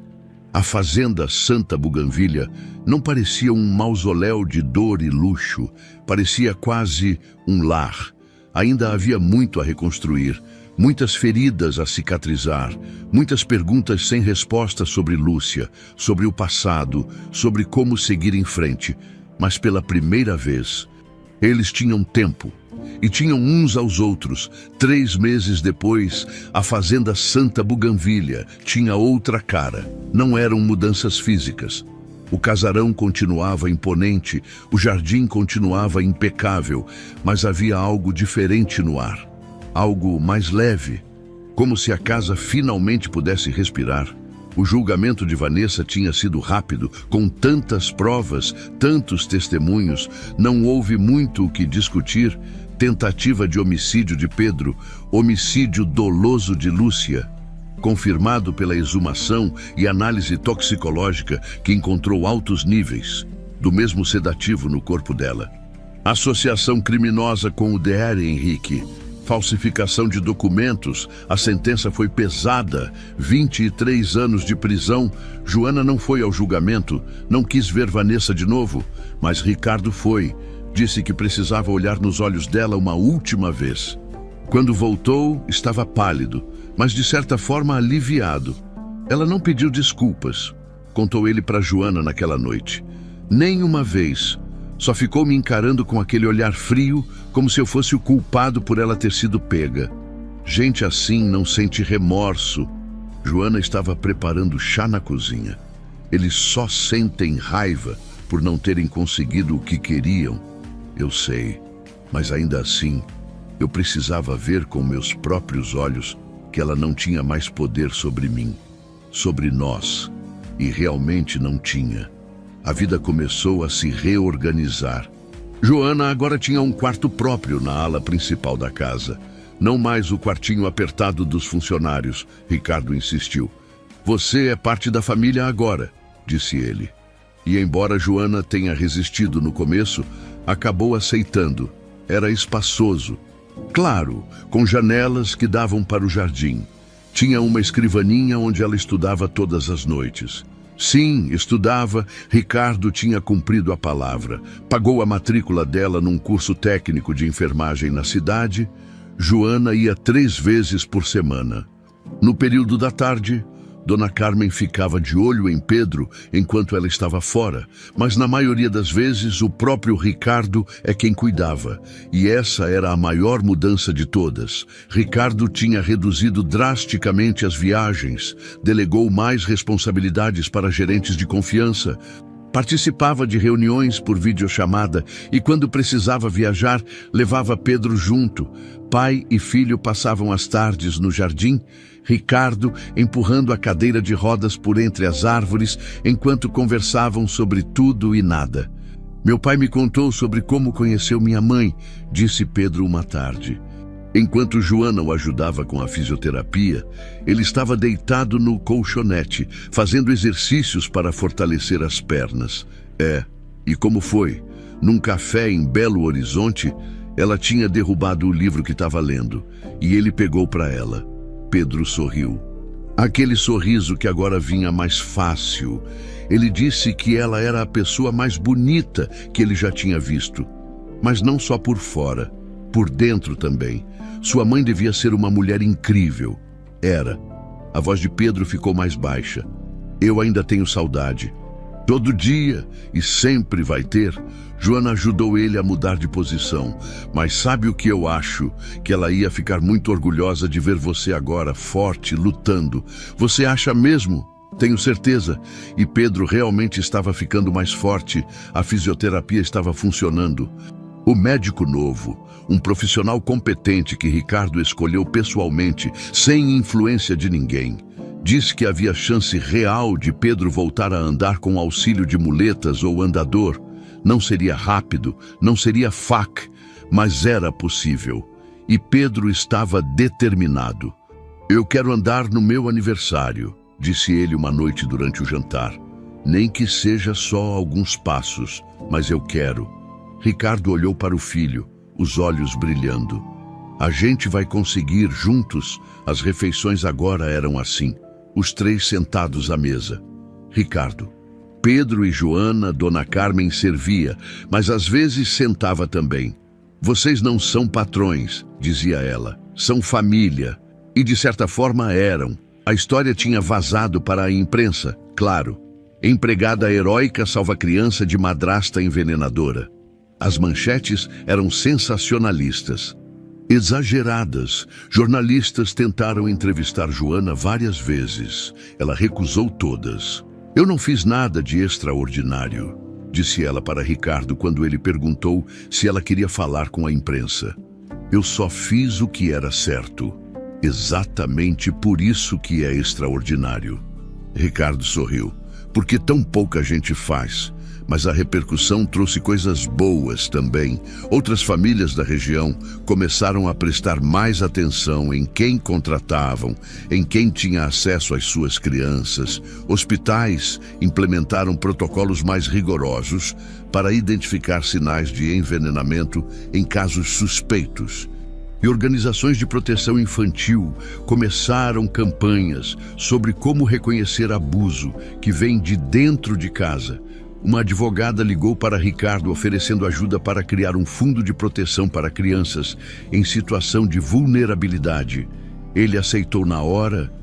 a fazenda Santa Buganvília não parecia um mausoléu de dor e luxo. Parecia quase um lar. Ainda havia muito a reconstruir, muitas feridas a cicatrizar, muitas perguntas sem resposta sobre Lúcia, sobre o passado, sobre como seguir em frente. Mas pela primeira vez, eles tinham tempo e tinham uns aos outros. 3 meses depois, a fazenda Santa Buganvília tinha outra cara. Não eram mudanças físicas. O casarão continuava imponente, o jardim continuava impecável, mas havia algo diferente no ar. Algo mais leve, como se a casa finalmente pudesse respirar. O julgamento de Vanessa tinha sido rápido, com tantas provas, tantos testemunhos. Não houve muito o que discutir. Tentativa de homicídio de Pedro, homicídio doloso de Lúcia. Confirmado pela exumação e análise toxicológica que encontrou altos níveis do mesmo sedativo no corpo dela. Associação criminosa com o Dr. Henrique. Falsificação de documentos. A sentença foi pesada. 23 anos de prisão. Joana não foi ao julgamento. Não quis ver Vanessa de novo. Mas Ricardo foi. Disse que precisava olhar nos olhos dela uma última vez. Quando voltou, estava pálido, mas de certa forma aliviado. Ela não pediu desculpas, contou ele para Joana naquela noite. Nem uma vez. Só ficou me encarando com aquele olhar frio, como se eu fosse o culpado por ela ter sido pega. Gente assim não sente remorso. Joana estava preparando chá na cozinha. Eles só sentem raiva por não terem conseguido o que queriam. Eu sei, mas ainda assim, eu precisava ver com meus próprios olhos que ela não tinha mais poder sobre mim, sobre nós, e realmente não tinha. A vida começou a se reorganizar. Joana agora tinha um quarto próprio na ala principal da casa. Não mais o quartinho apertado dos funcionários, Ricardo insistiu. Você é parte da família agora, disse ele. E embora Joana tenha resistido no começo, acabou aceitando. Era espaçoso. Claro, com janelas que davam para o jardim. Tinha uma escrivaninha onde ela estudava todas as noites. Sim, estudava. Ricardo tinha cumprido a palavra. Pagou a matrícula dela num curso técnico de enfermagem na cidade. Joana ia 3 vezes por semana. No período da tarde, Dona Carmen ficava de olho em Pedro enquanto ela estava fora, mas na maioria das vezes o próprio Ricardo é quem cuidava. E essa era a maior mudança de todas. Ricardo tinha reduzido drasticamente as viagens, delegou mais responsabilidades para gerentes de confiança, participava de reuniões por videochamada e, quando precisava viajar, levava Pedro junto. Pai e filho passavam as tardes no jardim, Ricardo empurrando a cadeira de rodas por entre as árvores enquanto conversavam sobre tudo e nada. Meu pai me contou sobre como conheceu minha mãe, disse Pedro uma tarde. Enquanto Joana o ajudava com a fisioterapia, ele estava deitado no colchonete, fazendo exercícios para fortalecer as pernas. E como foi? Num café em Belo Horizonte, ela tinha derrubado o livro que estava lendo, e ele pegou para ela. Pedro sorriu. Aquele sorriso que agora vinha mais fácil. Ele disse que ela era a pessoa mais bonita que ele já tinha visto. Mas não só por fora, por dentro também. Sua mãe devia ser uma mulher incrível. Era. A voz de Pedro ficou mais baixa. Eu ainda tenho saudade. Todo dia, e sempre vai ter. Joana ajudou ele a mudar de posição. Mas sabe o que eu acho? Que ela ia ficar muito orgulhosa de ver você agora, forte, lutando. Você acha mesmo? Tenho certeza. E Pedro realmente estava ficando mais forte. A fisioterapia estava funcionando. O médico novo, um profissional competente que Ricardo escolheu pessoalmente, sem influência de ninguém, disse que havia chance real de Pedro voltar a andar com auxílio de muletas ou andador. Não seria rápido, não seria fac, mas era possível. E Pedro estava determinado. Eu quero andar no meu aniversário, disse ele uma noite durante o jantar. Nem que seja só alguns passos, mas eu quero. Ricardo olhou para o filho, os olhos brilhando. A gente vai conseguir juntos. As refeições agora eram assim, os 3 sentados à mesa. Ricardo. Pedro e Joana, Dona Carmen servia, mas às vezes sentava também. Vocês não são patrões, dizia ela, são família. E de certa forma eram. A história tinha vazado para a imprensa, claro. Empregada heróica salva criança de madrasta envenenadora. As manchetes eram sensacionalistas, exageradas. Jornalistas tentaram entrevistar Joana várias vezes. Ela recusou todas. Eu não fiz nada de extraordinário, disse ela para Ricardo quando ele perguntou se ela queria falar com a imprensa. Eu só fiz o que era certo. Exatamente por isso que é extraordinário. Ricardo sorriu. Porque tão pouca gente faz. Mas a repercussão trouxe coisas boas também. Outras famílias da região começaram a prestar mais atenção em quem contratavam, em quem tinha acesso às suas crianças. Hospitais implementaram protocolos mais rigorosos para identificar sinais de envenenamento em casos suspeitos. E organizações de proteção infantil começaram campanhas sobre como reconhecer abuso que vem de dentro de casa. Uma advogada ligou para Ricardo oferecendo ajuda para criar um fundo de proteção para crianças em situação de vulnerabilidade. Ele aceitou na hora,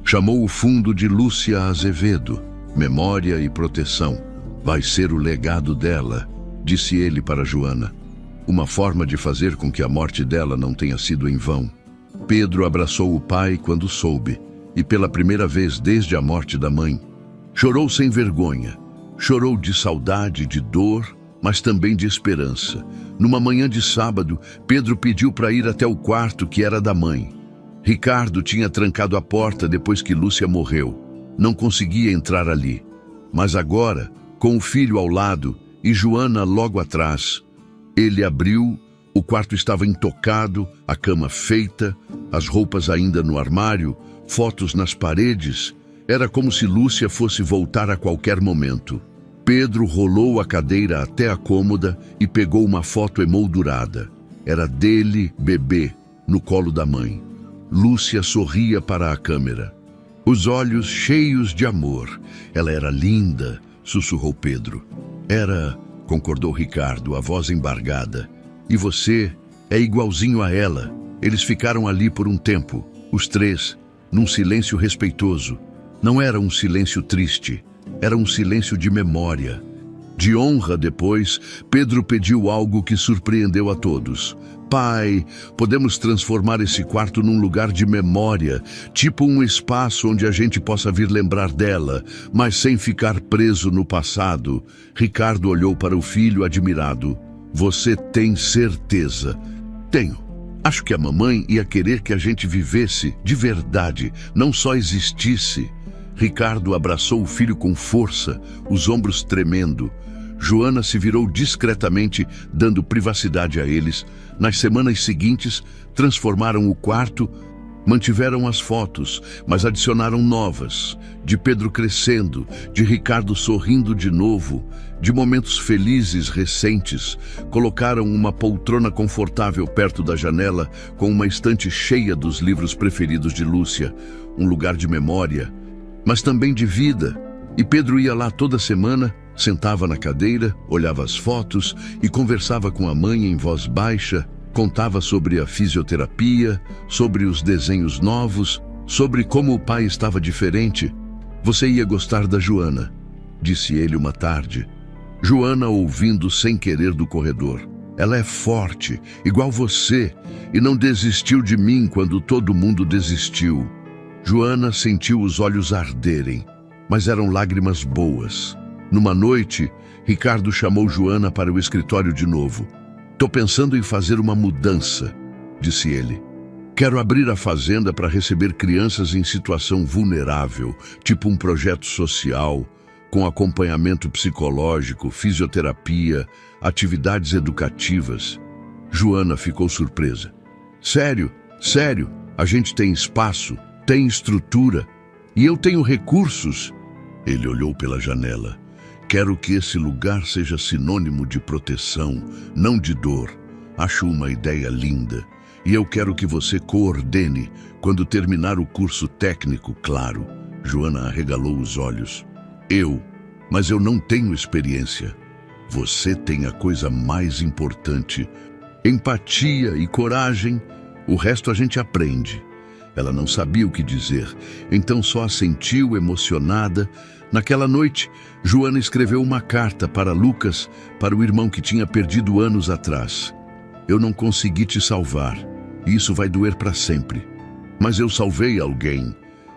chamou o fundo de Lúcia Azevedo, Memória e Proteção. Vai ser o legado dela, disse ele para Joana. Uma forma de fazer com que a morte dela não tenha sido em vão. Pedro abraçou o pai quando soube, e pela primeira vez desde a morte da mãe. Chorou sem vergonha. Chorou de saudade, de dor, mas também de esperança. Numa manhã de sábado, Pedro pediu para ir até o quarto que era da mãe. Ricardo tinha trancado a porta depois que Lúcia morreu. Não conseguia entrar ali. Mas agora, com o filho ao lado e Joana logo atrás, ele abriu. O quarto estava intocado, a cama feita, as roupas ainda no armário, fotos nas paredes. Era como se Lúcia fosse voltar a qualquer momento. Pedro rolou a cadeira até a cômoda e pegou uma foto emoldurada. Era dele, bebê, no colo da mãe. Lúcia sorria para a câmera, os olhos cheios de amor. Ela era linda, sussurrou Pedro. Era, concordou Ricardo, a voz embargada. E você é igualzinho a ela. Eles ficaram ali por um tempo, os três, num silêncio respeitoso. Não era um silêncio triste, era um silêncio de memória. De honra depois, Pedro pediu algo que surpreendeu a todos. Pai, podemos transformar esse quarto num lugar de memória, tipo um espaço onde a gente possa vir lembrar dela, mas sem ficar preso no passado. Ricardo olhou para o filho admirado. Você tem certeza? Tenho. Acho que a mamãe ia querer que a gente vivesse de verdade, não só existisse. Ricardo abraçou o filho com força, os ombros tremendo. Joana se virou discretamente, dando privacidade a eles. Nas semanas seguintes, transformaram o quarto, mantiveram as fotos, mas adicionaram novas, de Pedro crescendo, de Ricardo sorrindo de novo, de momentos felizes recentes. Colocaram uma poltrona confortável perto da janela, com uma estante cheia dos livros preferidos de Lúcia, um lugar de memória, mas também de vida. E Pedro ia lá toda semana, sentava na cadeira, olhava as fotos e conversava com a mãe em voz baixa, contava sobre a fisioterapia, sobre os desenhos novos, sobre como o pai estava diferente. Você ia gostar da Joana, disse ele uma tarde. Joana ouvindo sem querer do corredor. Ela é forte, igual você, e não desistiu de mim quando todo mundo desistiu. Joana sentiu os olhos arderem, mas eram lágrimas boas. Numa noite, Ricardo chamou Joana para o escritório de novo. Tô pensando em fazer uma mudança, disse ele. Quero abrir a fazenda para receber crianças em situação vulnerável, tipo um projeto social, com acompanhamento psicológico, fisioterapia, atividades educativas. Joana ficou surpresa. Sério, a gente tem espaço, tem estrutura, e eu tenho recursos. Ele olhou pela janela. Quero que esse lugar seja sinônimo de proteção, não de dor. Acho uma ideia linda. E eu quero que você coordene quando terminar o curso técnico, claro. Joana arregalou os olhos. Mas eu não tenho experiência. Você tem a coisa mais importante. Empatia e coragem. O resto a gente aprende. Ela não sabia o que dizer, então só assentiu emocionada. Naquela noite, Joana escreveu uma carta para Lucas, para o irmão que tinha perdido anos atrás. Eu não consegui te salvar, e isso vai doer para sempre. Mas eu salvei alguém,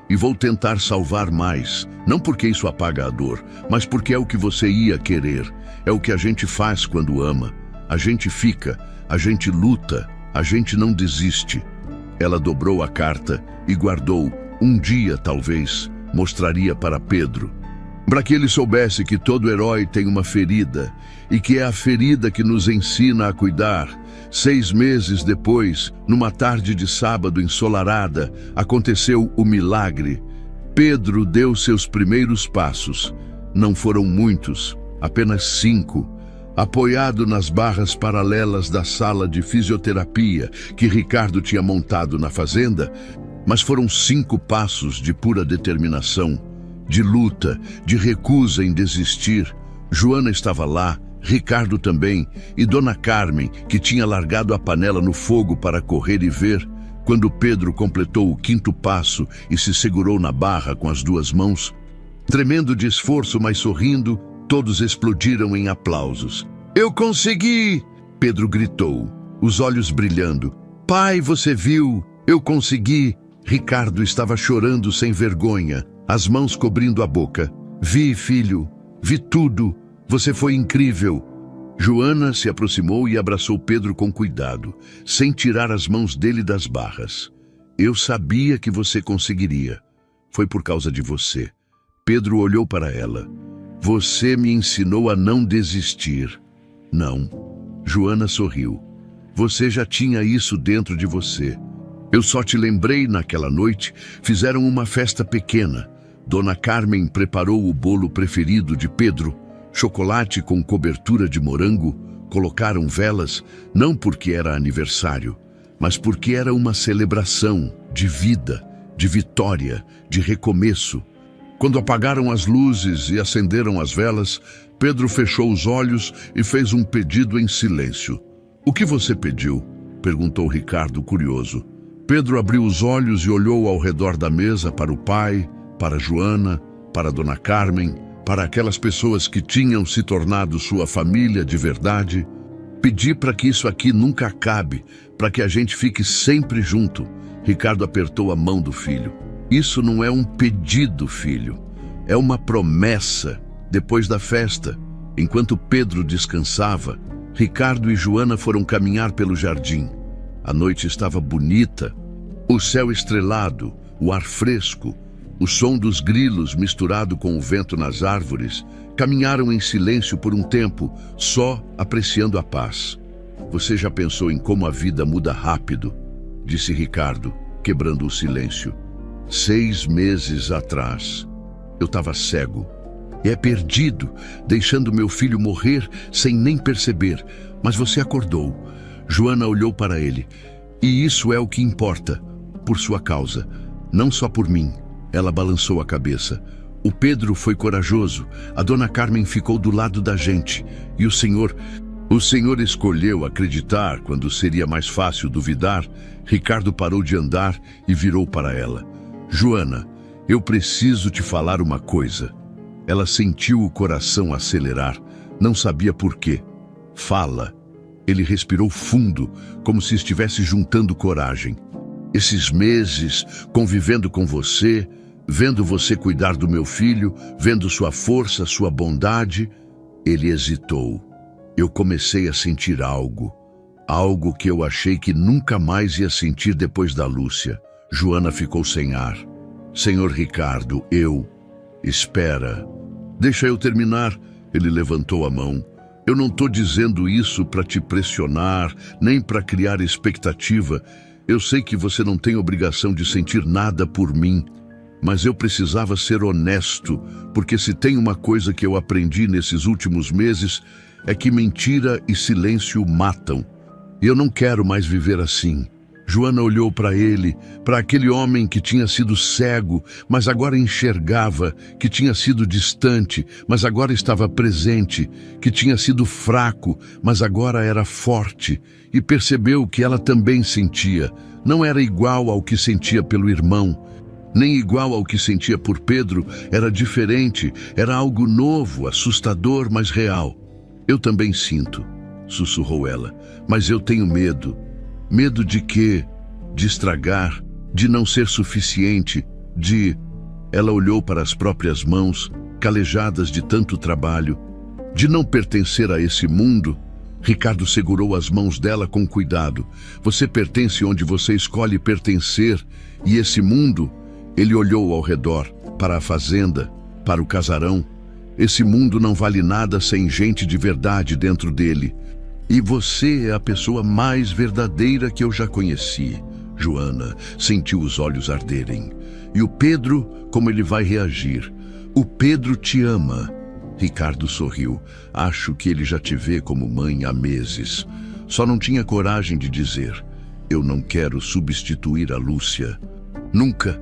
e vou tentar salvar mais, não porque isso apaga a dor, mas porque é o que você ia querer. É o que a gente faz quando ama. A gente fica, a gente luta, a gente não desiste. Ela dobrou a carta e guardou. Um dia, talvez, mostraria para Pedro. Para que ele soubesse que todo herói tem uma ferida, e que é a ferida que nos ensina a cuidar. 6 meses depois, numa tarde de sábado ensolarada, aconteceu o milagre. Pedro deu seus primeiros passos. Não foram muitos, apenas 5. Apoiado nas barras paralelas da sala de fisioterapia que Ricardo tinha montado na fazenda, mas foram 5 passos de pura determinação, de luta, de recusa em desistir. Joana estava lá, Ricardo também, e Dona Carmen, que tinha largado a panela no fogo para correr e ver. Quando Pedro completou o 5º passo e se segurou na barra com as 2 mãos, tremendo de esforço, mas sorrindo, todos explodiram em aplausos. Eu consegui! Pedro gritou, os olhos brilhando. Pai, você viu? Eu consegui! Ricardo estava chorando sem vergonha, as mãos cobrindo a boca. Vi, filho, vi tudo. Você foi incrível. Joana se aproximou e abraçou Pedro com cuidado, sem tirar as mãos dele das barras. Eu sabia que você conseguiria. Foi por causa de você. Pedro olhou para ela. Você me ensinou a não desistir. Não. Joana sorriu. Você já tinha isso dentro de você. Eu só te lembrei naquela noite. Fizeram uma festa pequena. Dona Carmen preparou o bolo preferido de Pedro. Chocolate com cobertura de morango. Colocaram velas, não porque era aniversário, mas porque era uma celebração de vida, de vitória, de recomeço. Quando apagaram as luzes e acenderam as velas, Pedro fechou os olhos e fez um pedido em silêncio. O que você pediu? Perguntou Ricardo, curioso. Pedro abriu os olhos e olhou ao redor da mesa para o pai, para Joana, para Dona Carmen, para aquelas pessoas que tinham se tornado sua família de verdade. Pedi para que isso aqui nunca acabe, para que a gente fique sempre junto. Ricardo apertou a mão do filho. Isso não é um pedido, filho. É uma promessa. Depois da festa, enquanto Pedro descansava, Ricardo e Joana foram caminhar pelo jardim. A noite estava bonita, o céu estrelado, o ar fresco, o som dos grilos misturado com o vento nas árvores. Caminharam em silêncio por um tempo, só apreciando a paz. Você já pensou em como a vida muda rápido? Disse Ricardo, quebrando o silêncio. 6 meses atrás, eu estava cego. E perdido, deixando meu filho morrer sem nem perceber. Mas você acordou. Joana olhou para ele. E isso é o que importa, por sua causa, não só por mim. Ela balançou a cabeça. O Pedro foi corajoso, a Dona Carmen ficou do lado da gente. E o Senhor escolheu acreditar quando seria mais fácil duvidar. Ricardo parou de andar e virou para ela. Joana, eu preciso te falar uma coisa. Ela sentiu o coração acelerar, não sabia por quê. Fala. Ele respirou fundo, como se estivesse juntando coragem. Esses meses, convivendo com você, vendo você cuidar do meu filho, vendo sua força, sua bondade, ele hesitou. Eu comecei a sentir algo que eu achei que nunca mais ia sentir depois da Lúcia. Joana ficou sem ar. Senhor Ricardo, Espera. Deixa eu terminar. Ele levantou a mão. Eu não estou dizendo isso para te pressionar, nem para criar expectativa. Eu sei que você não tem obrigação de sentir nada por mim, mas eu precisava ser honesto, porque se tem uma coisa que eu aprendi nesses últimos meses, é que mentira e silêncio matam. E eu não quero mais viver assim. Joana olhou para ele, para aquele homem que tinha sido cego, mas agora enxergava, que tinha sido distante, mas agora estava presente, que tinha sido fraco, mas agora era forte, e percebeu que ela também sentia. Não era igual ao que sentia pelo irmão, nem igual ao que sentia por Pedro, era diferente, era algo novo, assustador, mas real. Eu também sinto, sussurrou ela, mas eu tenho medo. Medo de quê? De estragar, de não ser suficiente, de... Ela olhou para as próprias mãos, calejadas de tanto trabalho, de não pertencer a esse mundo. Ricardo segurou as mãos dela com cuidado. Você pertence onde você escolhe pertencer, e esse mundo... Ele olhou ao redor, para a fazenda, para o casarão. Esse mundo não vale nada sem gente de verdade dentro dele. E você é a pessoa mais verdadeira que eu já conheci. Joana sentiu os olhos arderem. E o Pedro, como ele vai reagir? O Pedro te ama. Ricardo sorriu. Acho que ele já te vê como mãe há meses. Só não tinha coragem de dizer. Eu não quero substituir a Lúcia. Nunca.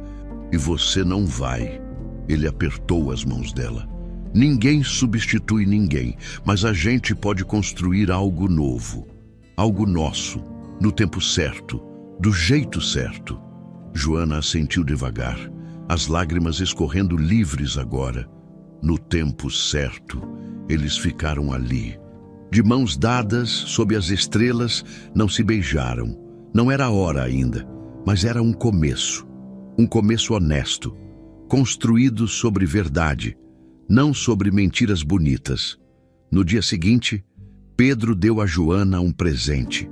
E você não vai. Ele apertou as mãos dela. Ninguém substitui ninguém, mas a gente pode construir algo novo, algo nosso, no tempo certo, do jeito certo. Joana assentiu devagar, as lágrimas escorrendo livres agora. No tempo certo, eles ficaram ali, De mãos dadas, sob as estrelas, não se beijaram. Não era a hora ainda, mas era um começo honesto, construído sobre verdade, não sobre mentiras bonitas. No dia seguinte, Pedro deu a Joana um presente.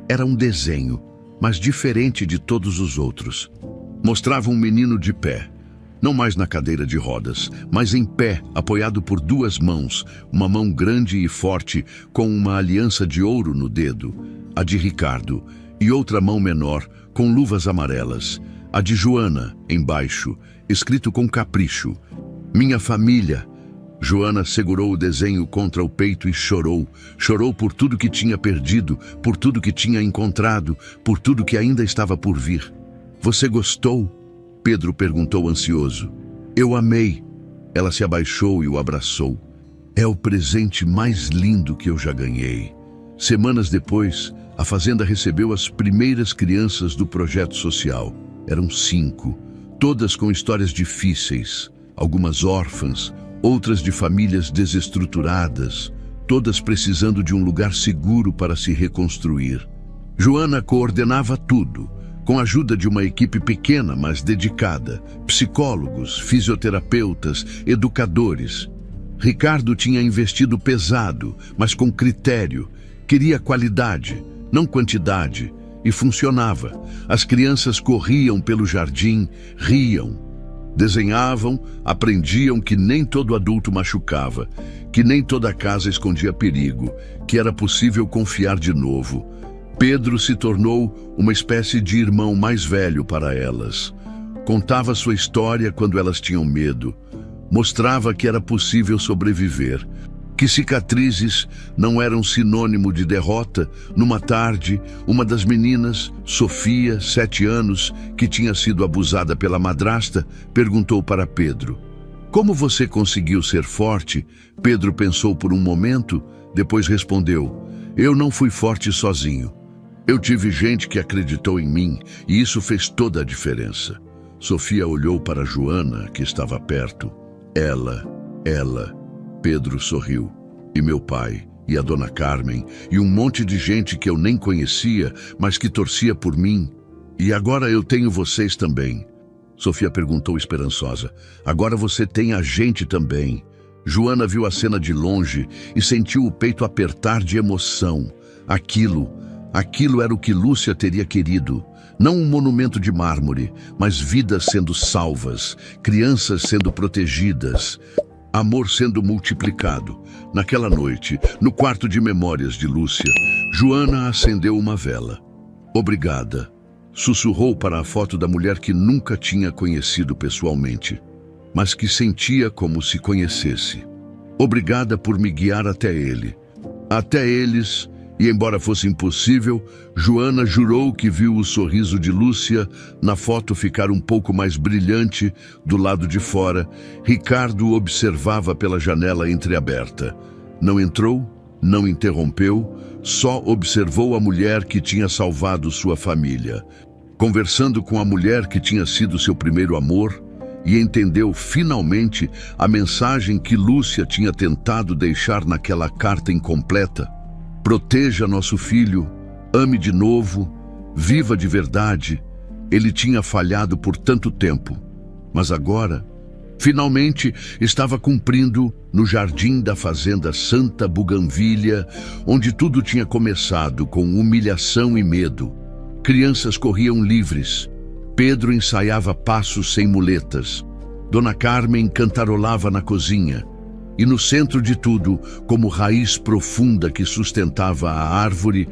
Era um desenho, mas diferente de todos os outros. Mostrava um menino de pé, não mais na cadeira de rodas, mas em pé, apoiado por duas mãos, uma mão grande e forte, com uma aliança de ouro no dedo, a de Ricardo, e outra mão menor, com luvas amarelas, a de Joana, embaixo, escrito com capricho: Minha família. Joana segurou o desenho contra o peito e chorou. Chorou por tudo que tinha perdido, por tudo que tinha encontrado, por tudo que ainda estava por vir. Você gostou? Pedro perguntou ansioso. Eu amei. Ela se abaixou e o abraçou. É o presente mais lindo que eu já ganhei. Semanas depois, a fazenda recebeu as primeiras crianças do projeto social. Eram 5, todas com histórias difíceis, algumas órfãs, outras de famílias desestruturadas, todas precisando de um lugar seguro para se reconstruir. Joana coordenava tudo, com a ajuda de uma equipe pequena, mas dedicada, psicólogos, fisioterapeutas, educadores. Ricardo tinha investido pesado, mas com critério. Queria qualidade, não quantidade, e funcionava. As crianças corriam pelo jardim, riam, desenhavam, aprendiam que nem todo adulto machucava, que nem toda casa escondia perigo, que era possível confiar de novo. Pedro se tornou uma espécie de irmão mais velho para elas. Contava sua história quando elas tinham medo. Mostrava que era possível sobreviver, que cicatrizes não eram sinônimo de derrota. Numa tarde, uma das meninas, Sofia, 7 anos, que tinha sido abusada pela madrasta, perguntou para Pedro: Como você conseguiu ser forte? Pedro pensou por um momento, depois respondeu: Eu não fui forte sozinho. Eu tive gente que acreditou em mim e isso fez toda a diferença. Sofia olhou para Joana, que estava perto. Ela. Pedro sorriu. E meu pai, e a dona Carmen, e um monte de gente que eu nem conhecia, mas que torcia por mim. E agora eu tenho vocês também. Sofia perguntou esperançosa. Agora você tem a gente também. Joana viu a cena de longe e sentiu o peito apertar de emoção. Aquilo era o que Lúcia teria querido. Não um monumento de mármore, mas vidas sendo salvas, crianças sendo protegidas, amor sendo multiplicado. Naquela noite, no quarto de memórias de Lúcia, Joana acendeu uma vela. Obrigada, sussurrou para a foto da mulher que nunca tinha conhecido pessoalmente, mas que sentia como se conhecesse. Obrigada por me guiar até ele. Até eles. E embora fosse impossível, Joana jurou que viu o sorriso de Lúcia na foto ficar um pouco mais brilhante do lado de fora. Ricardo observava pela janela entreaberta. Não entrou, não interrompeu, só observou a mulher que tinha salvado sua família. Conversando com a mulher que tinha sido seu primeiro amor, e entendeu finalmente a mensagem que Lúcia tinha tentado deixar naquela carta incompleta. Proteja nosso filho, ame de novo, viva de verdade. Ele tinha falhado por tanto tempo, mas agora, finalmente, estava cumprindo no jardim da fazenda Santa Buganvília, onde tudo tinha começado com humilhação e medo. Crianças corriam livres. Pedro ensaiava passos sem muletas. Dona Carmen cantarolava na cozinha. E no centro de tudo, como raiz profunda que sustentava a árvore,